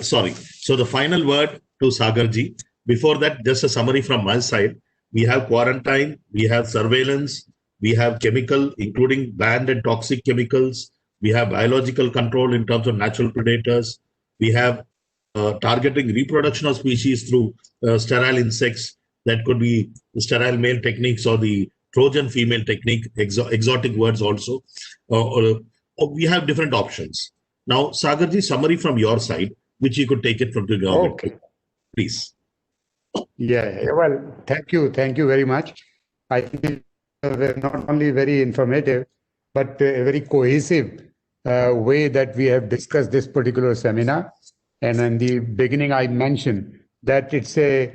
Sorry. So the final word to Sagarji. Before that, just a summary from my side. We have quarantine, we have surveillance, we have chemical, including banned and toxic chemicals. We have biological control in terms of natural predators. We have targeting reproduction of species through sterile insects. That could be the sterile male techniques or the Trojan female technique, exotic words also. We have different options. Now, Sagarji, summary from your side, which you could take it from the government. Okay. Please. Yeah, well, thank you very much. I think they're not only very informative, but a very cohesive way that we have discussed this particular seminar. And in the beginning, I mentioned that it's a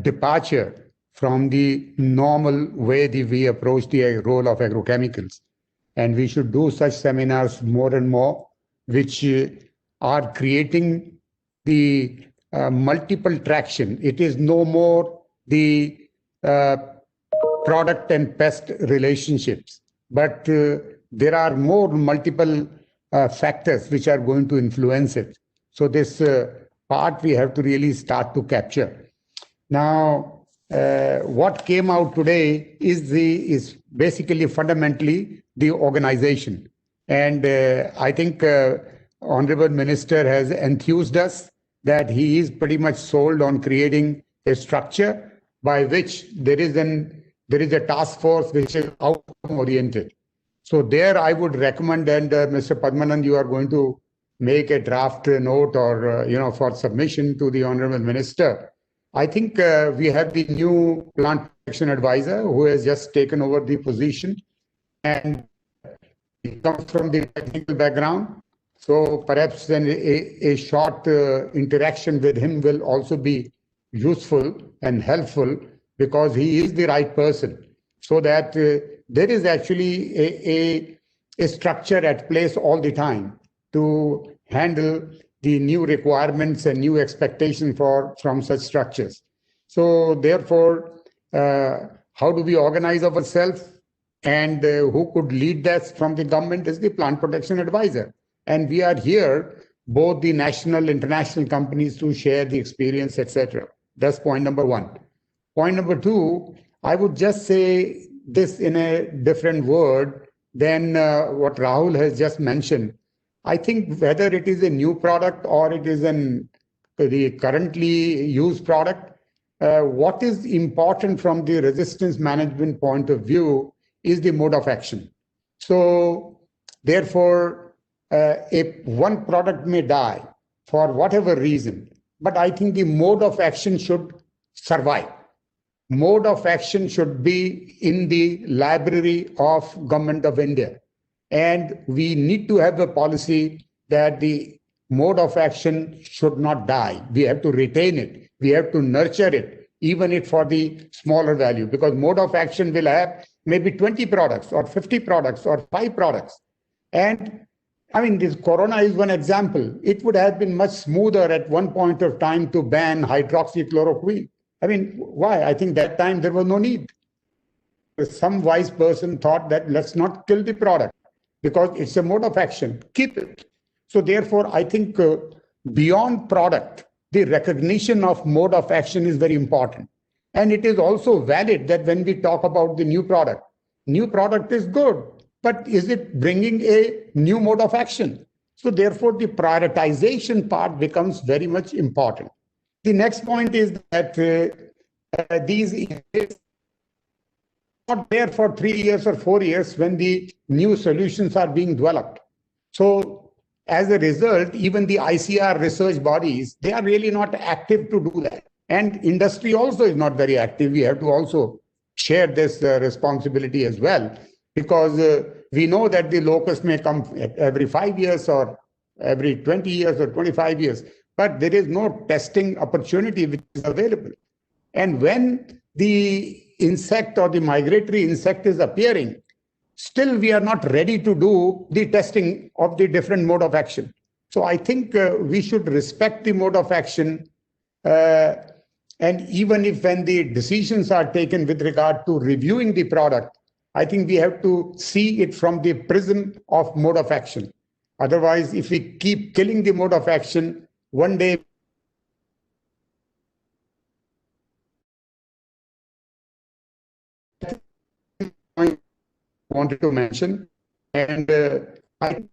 departure from the normal way that we approach the role of agrochemicals. And we should do such seminars more and more, which are creating the multiple traction. It is no more the product and pest relationships, but there are more multiple factors which are going to influence it. So this part we have to really start to capture. Now, what came out today is basically fundamentally the organization. And I think Honorable Minister has enthused us that he is pretty much sold on creating a structure by which there is a task force which is outcome oriented. So there I would recommend, and Mr. Padmanabhan, you are going to make a draft note or for submission to the Honorable Minister. I think we have the new plant protection advisor who has just taken over the position, and he comes from the technical background. So perhaps then a short interaction with him will also be useful and helpful, because he is the right person, so that there is actually a structure at place all the time to handle the new requirements and new expectations from such structures. So therefore, how do we organize ourselves, and who could lead that from the government is the plant protection advisor. And we are here, both the national, international companies, to share the experience, etc. That's point number one. Point number two, I would just say this in a different word than what Rahul has just mentioned. I think whether it is a new product or it is the currently used product, what is important from the resistance management point of view is the mode of action. So therefore, one product may die for whatever reason, but I think the mode of action should survive. Mode of action should be in the library of Government of India. And we need to have a policy that the mode of action should not die. We have to retain it. We have to nurture it, even if for the smaller value, because mode of action will have maybe 20 products or 50 products or 5 products. And I mean, this corona is one example. It would have been much smoother at one point of time to ban hydroxychloroquine. I mean, why? I think that time there was no need. Some wise person thought that let's not kill the product because it's a mode of action. Keep it. So therefore, I think beyond product, the recognition of mode of action is very important. And it is also valid that when we talk about the new product is good, but is it bringing a new mode of action? So therefore, the prioritization part becomes very much important. The next point is that these not there for 3 years or 4 years when the new solutions are being developed. So as a result, even the ICR research bodies, they are really not active to do that. And industry also is not very active. We have to also share this responsibility as well, because we know that the locust may come every 5 years or every 20 years or 25 years, but there is no testing opportunity which is available. And when the insect or the migratory insect is appearing, still we are not ready to do the testing of the different mode of action. So I think we should respect the mode of action. And even if when the decisions are taken with regard to reviewing the product, I think we have to see it from the prism of mode of action. Otherwise, if we keep killing the mode of action, one day I wanted to mention, and I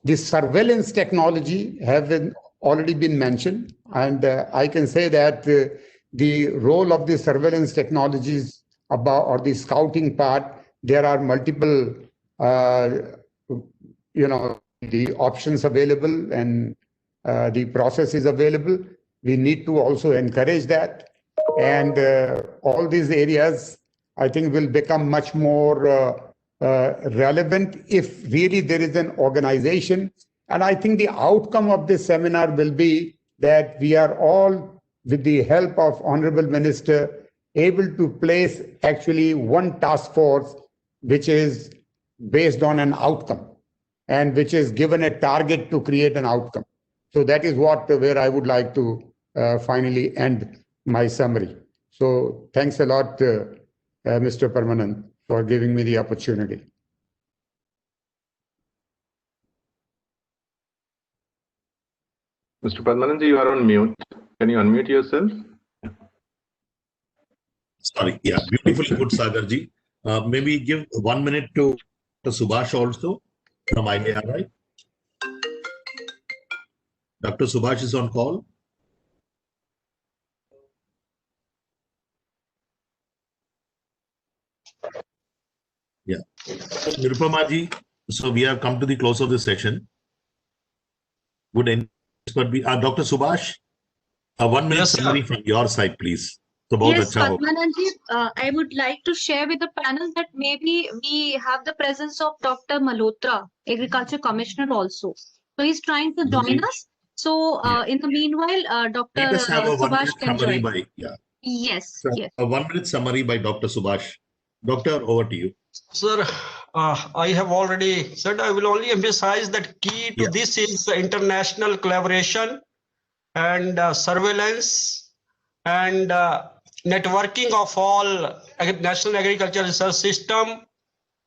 the surveillance technology have already been mentioned, and I can say that the role of the surveillance technologies or the scouting part, there are multiple the options available and the process is available. We need to also encourage that, and all these areas I think will become much more relevant if really there is an organization. And I think the outcome of this seminar will be that we are all, with the help of Honorable Minister, able to place actually one task force which is based on an outcome and which is given a target to create an outcome. So that is where I would like to finally end my summary. So thanks a lot, Mr. Parmanand, for giving me the opportunity. Mr. Padmanand, you are on mute. Can you unmute yourself? Sorry. Yeah, beautifully put, Sagarji. Maybe give 1 minute to Dr. Subhash also from IARI. Dr. Subhash is on call. Yeah. Nirupama ji, so we have come to the close of the session. Would any expert be Dr. Subhash? 1 minute summary from your side, please. So yes, Padmanandji, I would like to share with the panel that maybe we have the presence of Dr. Malhotra, Agriculture Commissioner also. So he's trying to join us. So in the meanwhile, Dr. Subhash can join. Yes, yes. A 1 minute summary by Dr. Subhash. Doctor, over to you. Sir, I have already said, I will only emphasize that key to this is international collaboration and surveillance and networking of all national agriculture research system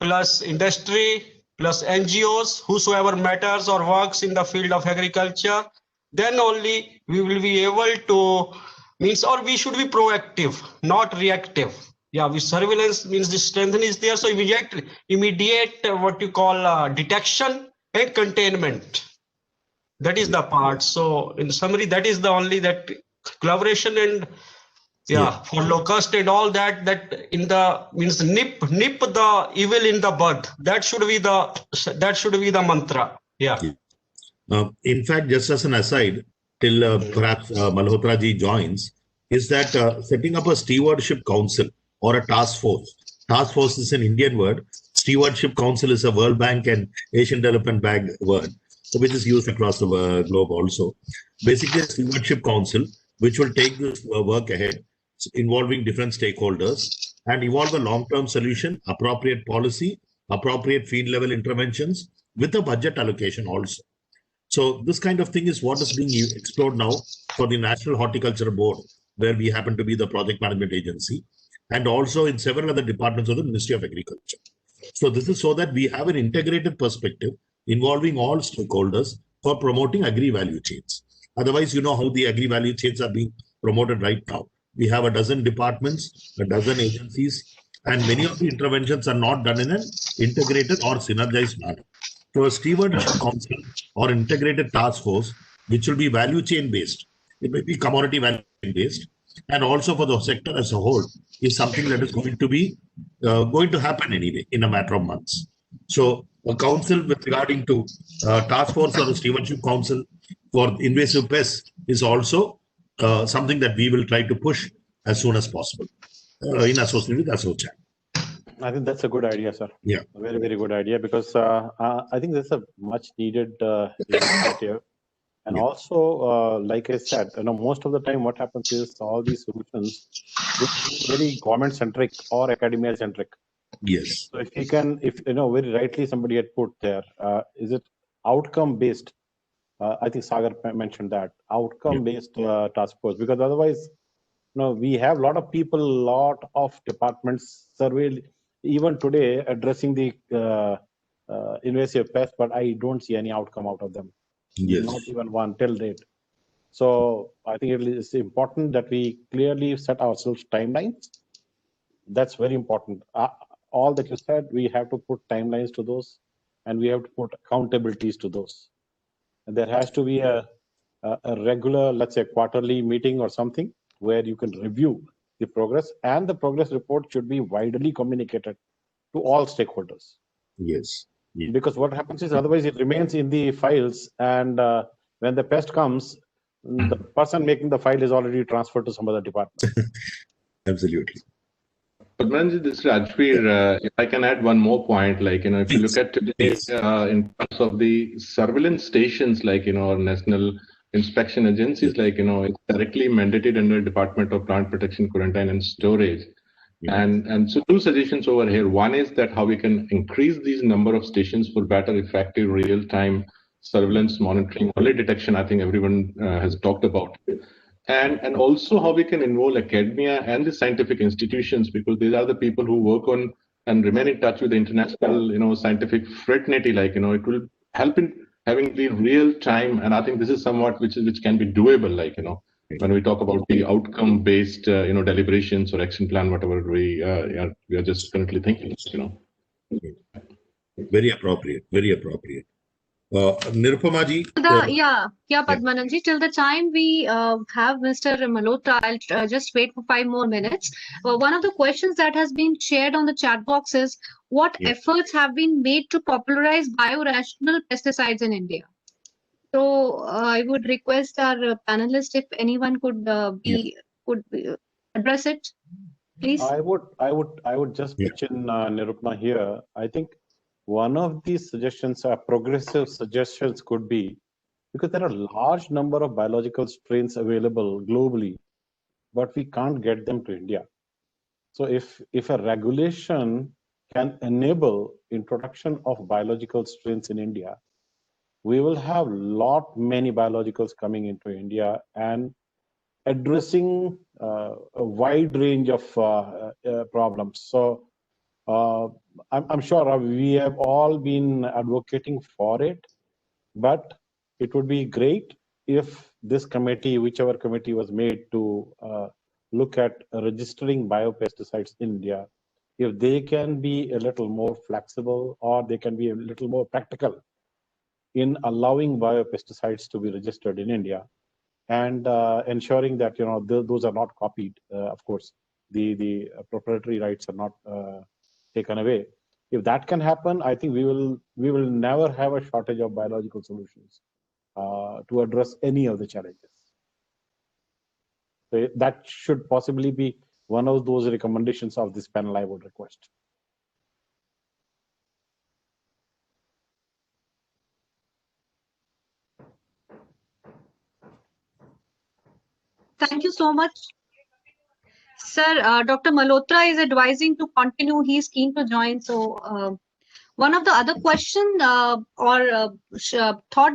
plus industry plus NGOs, whosoever matters or works in the field of agriculture. Then only we will be able to we should be proactive, not reactive. Yeah, with surveillance means the strength is there. So immediate what you call detection and containment. That is the part. So in summary, that is the only that collaboration and for locust and all that in the means nip the evil in the bud. That should be the mantra. Yeah. In fact, just as an aside, till perhaps Malhotra ji joins, is that setting up a stewardship council or a task force. Task force is an Indian word. Stewardship council is a World Bank and Asian Development Bank word, which is used across the globe also. Basically, a stewardship council, which will take this work ahead, involving different stakeholders and evolve a long-term solution, appropriate policy, appropriate field level interventions with a budget allocation also. So this kind of thing is what is being explored now for the National Horticulture Board, where we happen to be the project management agency, and also in several other departments of the Ministry of Agriculture. So this is so that we have an integrated perspective involving all stakeholders for promoting agri-value chains. Otherwise, you know how the agri-value chains are being promoted right now. We have a dozen departments, a dozen agencies, and many of the interventions are not done in an integrated or synergized manner. So a stewardship council or integrated task force, which will be value chain based, it may be commodity value chain based, and also for the sector as a whole, is something that is going to happen anyway in a matter of months. So a council with regarding to task force or a stewardship council for invasive pests is also something that we will try to push as soon as possible in association with ASSOCHAM. I think that's a good idea, sir. Yeah. A very, very good idea, because I think that's a much needed initiative. And also, like I said, most of the time what happens is all these solutions are very government centric or academia centric. Yes. So if you can, very rightly somebody had put there, is it outcome based? I think Sagar mentioned that outcome based task force, because otherwise, we have a lot of people, lot of departments surveyed even today addressing the invasive pests, but I don't see any outcome out of them. Yes. Not even one till date. So I think it is important that we clearly set ourselves timelines. That's very important. All that you said, we have to put timelines to those, and we have to put accountabilities to those. And there has to be a regular, let's say, quarterly meeting or something where you can review the progress, and the progress report should be widely communicated to all stakeholders. Yes. Yeah. Because what happens is otherwise it remains in the files, and when the pest comes, the person making the file is already transferred to some other department. Absolutely. Padmanji, this is Rajveer. If I can add one more point, if you look at today in terms of the surveillance stations, or national inspection agencies, it's directly mandated under Department of Plant Protection, Quarantine and Storage. Yeah. And so two suggestions over here. One is that how we can increase these number of stations for better, effective, real-time surveillance, monitoring, early detection. I think everyone has talked about it. And also how we can involve academia and the scientific institutions, because these are the people who work on and remain in touch with the international, scientific fraternity. It will help in having the real time. And I think this is somewhat which can be doable, when we talk about the outcome-based, deliberations or action plan, whatever we are just currently thinking, Very appropriate. Very appropriate. Nirupama ji. Padmanabh ji, till the time we have Mr. Malhotra, I'll just wait for 5 more minutes. One of the questions that has been shared on the chat box is, what efforts have been made to popularize biorational pesticides in India? So I would request our panelists, if anyone could address it, please. I would just pitch in, Nirupama, here. I think one of these suggestions, progressive suggestions, could be, because there are a large number of biological strains available globally, but we can't get them to India. So if a regulation can enable introduction of biological strains in India, we will have many biologicals coming into India and addressing a wide range of problems. So I'm sure we have all been advocating for it, but it would be great if this committee, whichever committee was made to look at registering biopesticides in India, if they can be a little more flexible, or they can be a little more practical in allowing biopesticides to be registered in India, and ensuring that those are not copied. Of course, the proprietary rights are not taken away. If that can happen, I think we will never have a shortage of biological solutions to address any of the challenges. So that should possibly be one of those recommendations of this panel, I would request. Thank you so much. Sir, Dr. Malhotra is advising to continue. He's keen to join. So One of the other question thought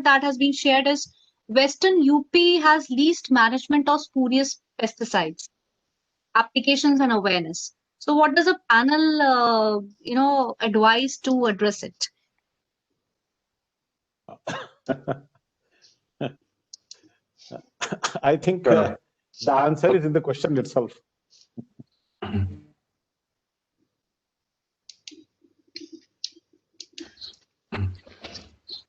that has been shared is Western UP has least management of spurious pesticides, applications and awareness. So what does a panel, advise to address it? I think the answer is in the question itself.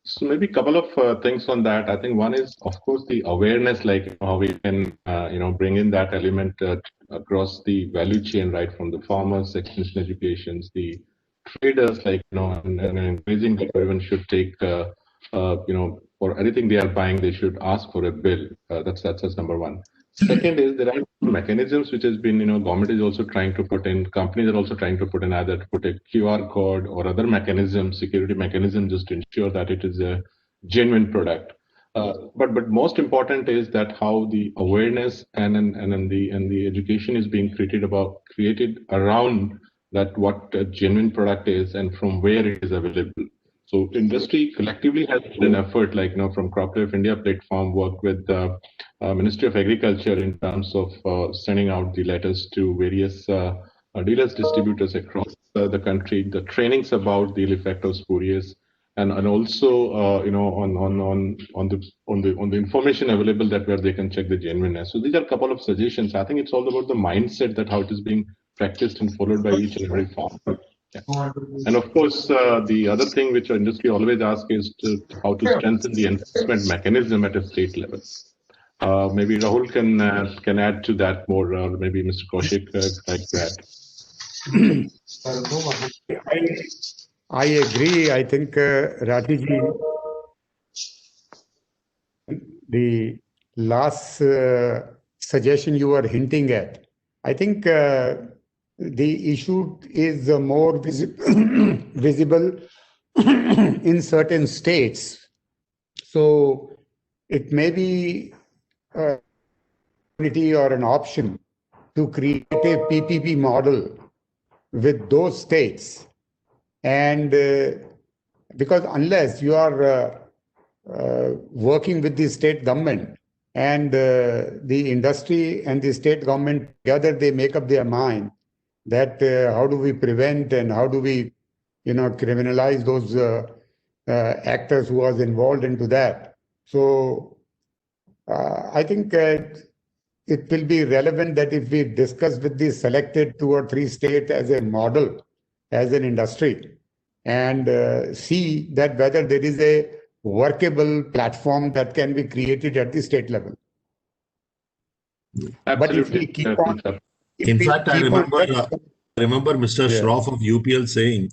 So maybe a couple of things on that. I think one is, of course, the awareness, like how we can, bring in that element across the value chain, right, from the farmers, extension educations, the traders, like, and encouraging that everyone should take, for anything they are buying, they should ask for a bill. That's number one. Second is there are mechanisms which has been, government is also trying to put in, companies are also trying to put in either to put a QR code or other mechanisms, security mechanism, just to ensure that it is a genuine product. But most important is that how the awareness and the education is being created around that what a genuine product is and from where it is available. So industry collectively has made an effort, like, from CropLife India platform, work with the Ministry of Agriculture in terms of sending out the letters to various dealers, distributors across the country, the trainings about the effect of spurious, and also on the information available that where they can check the genuineness. So these are a couple of suggestions. I think it's all about the mindset that how it is being practiced and followed by each and every farmer. Yeah. And of course, the other thing which our industry always asks is how to strengthen the enforcement mechanism at a state level. Maybe Rahul can add to that more, or maybe Mr. Kaushik like that. I agree. I think Ratiji, the last suggestion you were hinting at, I think the issue is more visible in certain states. So it may be a opportunity or an option to create a PPP model with those states. And because unless you are working with the state government and the industry and the state government together, they make up their mind that how do we prevent and how do we, criminalize those actors who was involved into that. So I think it will be relevant that if we discuss with the selected 2 or 3 states as a model, as an industry, and see that whether there is a workable platform that can be created at the state level. Absolutely. But if we keep on... In fact, I remember Mr. Shroff of UPL saying,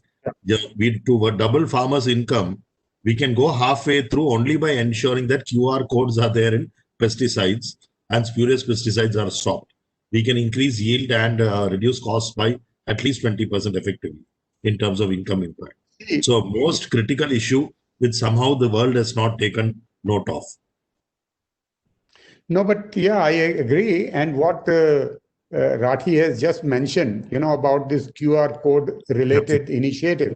to double farmers' income, we can go halfway through only by ensuring that QR codes are there in pesticides and spurious pesticides are stopped. We can increase yield and reduce costs by at least 20% effectively in terms of income impact. So most critical issue which somehow the world has not taken note of. No, but yeah, I agree. And what Rathi has just mentioned, about this QR code related initiative.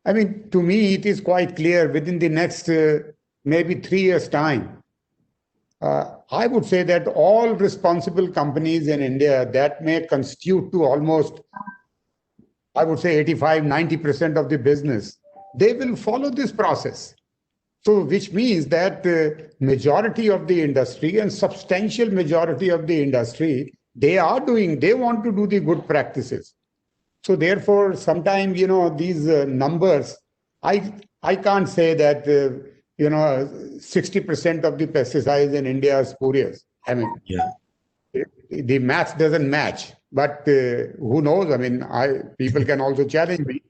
I mean, to me, it is quite clear within the next maybe 3 years' time. I would say that all responsible companies in India that may constitute to almost, I would say 85-90% of the business, they will follow this process. So which means that majority of the industry and substantial majority of the industry, they want to do the good practices. So therefore, sometimes, these numbers, I can't say that, 60% of the pesticides in India are spurious. I mean, the math doesn't match, but who knows? I mean, people can also challenge me,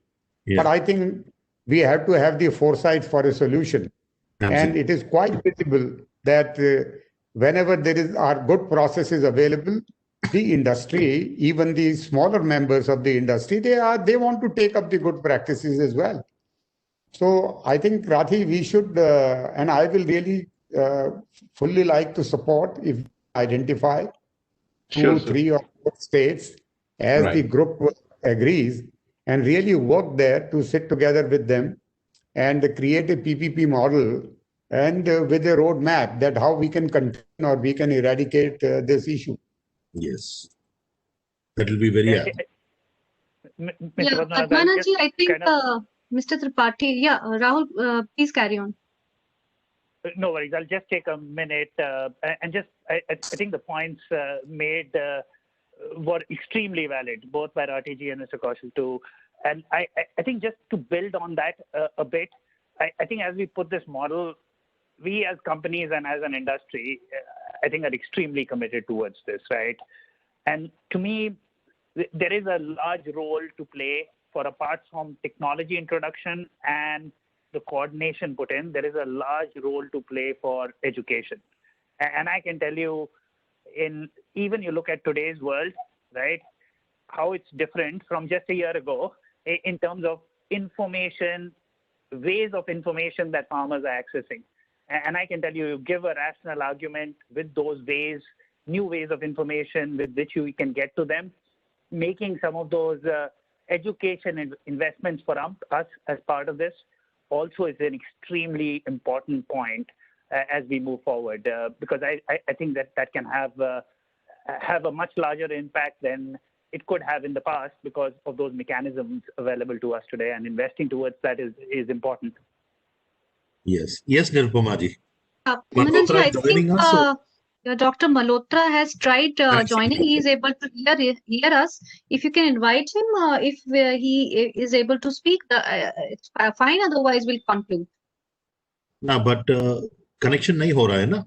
but I think we have to have the foresight for a solution. And it is quite visible that whenever there are good processes available, the industry, even the smaller members of the industry, they want to take up the good practices as well. So I think, Rathi, we should, and I will really fully like to support if identify 2, 3 or 4 states as the group agrees, and really work there to sit together with them and create a PPP model and with a roadmap that how we can contain or we can eradicate this issue. Yes, that will be very Yeah, Padmanabh-ji, I think Mr. Tripathi, Rahul, please carry on. No worries. I'll just take a minute and just I think the points made were extremely valid, both by Ratiji and Mr. Kaushal too. And I think just to build on that a bit, I think as we put this model, we as companies and as an industry, I think are extremely committed towards this, right? And to me, there is a large role to play for apart from technology introduction and the coordination put in, there is a large role to play for education. And I can tell you, even you look at today's world, right, how it's different from just a year ago in terms of information, ways of information that farmers are accessing. And I can tell you, you give a rational argument with those ways, new ways of information with which you can get to them, making some of those education investments for us as part of this also is an extremely important point as we move forward, because I think that can have a much larger impact than it could have in the past because of those mechanisms available to us today, and investing towards that is important. Yes, Nirupama ji. Padmanabh-ji, I think Dr. Malhotra has tried joining. He is able to hear us. If you can invite him, if he is able to speak, it's fine. Otherwise, we'll conclude. No, but connection nahi ho raha hai na?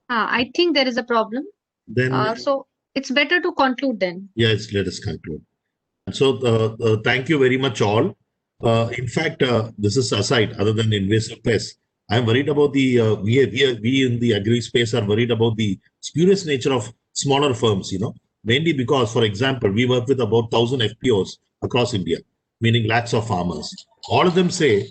I think there is a problem. Then so it's better to conclude then. Yes, let us conclude. So thank you very much all. In fact, this is aside, other than invasive pests, I'm worried about the, we in the agri space are worried about the spurious nature of smaller firms, mainly because, for example, we work with about 1,000 FPOs across India, meaning lakhs of farmers. All of them say,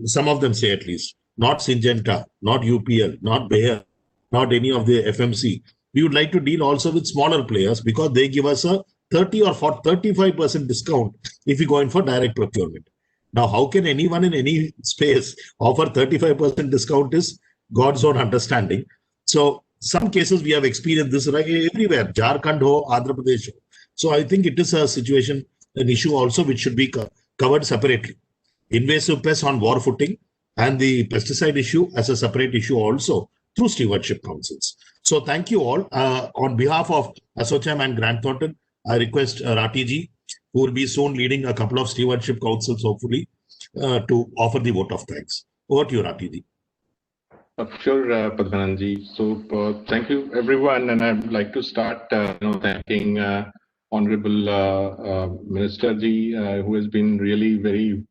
some of them say at least, not Syngenta, not UPL, not Bayer, not any of the FMC. We would like to deal also with smaller players because they give us a 30 or 35% discount if we go in for direct procurement. Now, how can anyone in any space offer 35% discount is God's own understanding. So some cases we have experienced this right everywhere, Jharkhand ho, Andhra Pradesh ho. So I think it is a situation, an issue also which should be covered separately. Invasive pests on war footing and the pesticide issue as a separate issue also through stewardship councils. So thank you all. On behalf of ASSOCHAM and Grant Thornton, I request Ratiji, who will be soon leading a couple of stewardship councils, hopefully, to offer the vote of thanks. Over to you, Ratiji. Sure, Padmanabh-ji. So thank you, everyone. And I'd like to start thanking Honorable Minister Ji, who has been really very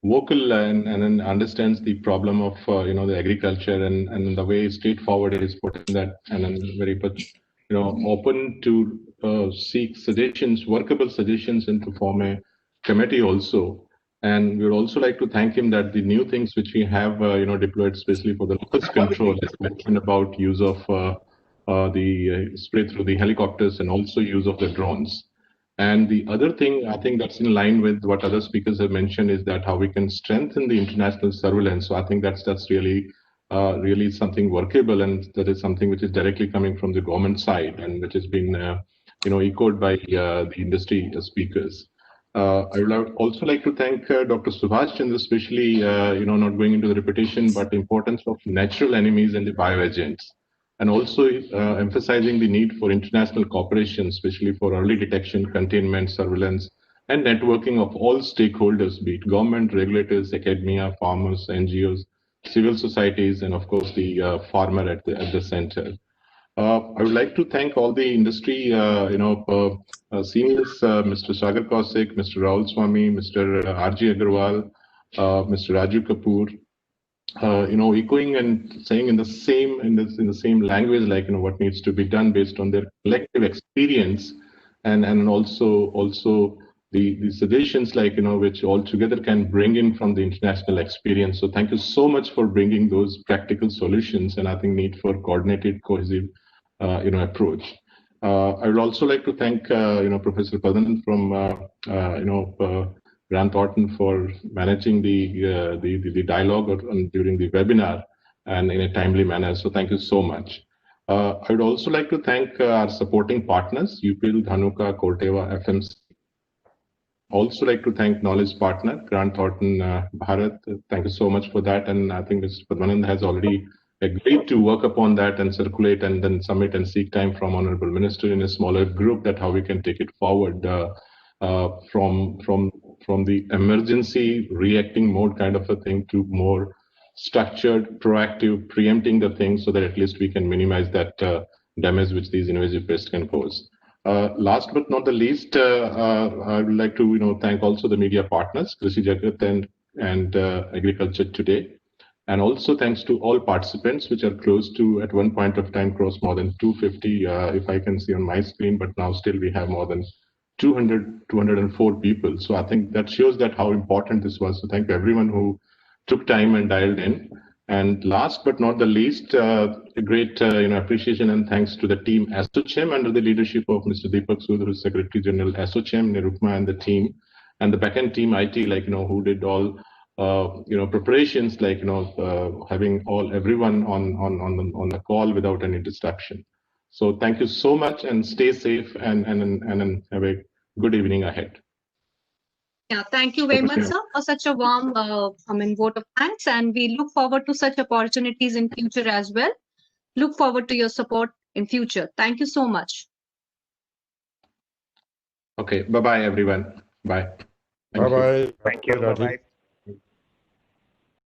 vocal and understands the problem of the agriculture and the way straightforward it is putting that, and very much open to seek suggestions, workable suggestions, and to form a committee also. And we would also like to thank him that the new things which we have deployed, especially for the locust control, as mentioned about use of the spray through the helicopters and also use of the drones. And the other thing, I think that's in line with what other speakers have mentioned, is that how we can strengthen the international surveillance. So I think that's really really something workable, and that is something which is directly coming from the government side and which has been echoed by the industry speakers. I would also like to thank Dr. Subhash Chandra, especially not going into the repetition, but the importance of natural enemies and the bioagents, and also emphasizing the need for international cooperation, especially for early detection, containment, surveillance, and networking of all stakeholders, be it government, regulators, academia, farmers, NGOs, civil societies, and of course the farmer at the center. I would like to thank all the industry seniors, Mr. Sagar Kaushik, Mr. Rahul Swami, Mr. R.G. Agarwal, Mr. Raju Kapoor, echoing and saying in the same language, like what needs to be done based on their collective experience, and also the suggestions, like which all together can bring in from the international experience. So thank you so much for bringing those practical solutions, and I think need for coordinated, cohesive approach. I would also like to thank Professor Padmanabhan from Grant Thornton for managing the dialogue during the webinar and in a timely manner. So thank you so much. I would also like to thank our supporting partners, UPL, Dhanuka, Corteva, FMC. Also like to thank knowledge partner, Grant Thornton Bharat. Thank you so much for that. And I think Mr. Padmanabhan has already agreed to work upon that and circulate and then submit and seek time from Honorable Minister in a smaller group that how we can take it forward from the emergency reacting mode kind of a thing to more structured, proactive, preempting the thing so that at least we can minimize that damage which these invasive pests can cause. Last but not the least, I would like to thank also the media partners, Krishi Jagat and Agriculture Today. And also thanks to all participants, which are close to, at one point of time, crossed more than 250, if I can see on my screen, but now still we have more than 204 people. So I think that shows that how important this was. So thank you everyone who took time and dialed in. And last but not the least, a great appreciation and thanks to the team ASSOCHAM under the leadership of Mr. Deepak Sood, who is Secretary General ASSOCHAM, Nirupma and the team, and the backend team IT, who did all preparations, having everyone on the call without any disruption. So thank you so much and stay safe and have a good evening ahead. Yeah, thank you very much, sir, for such a warm vote of thanks, and we look forward to such opportunities in future as well. Look forward to your support in future. Thank you so much. Okay, bye-bye everyone. Bye. Bye-bye. Thank you. Bye-bye.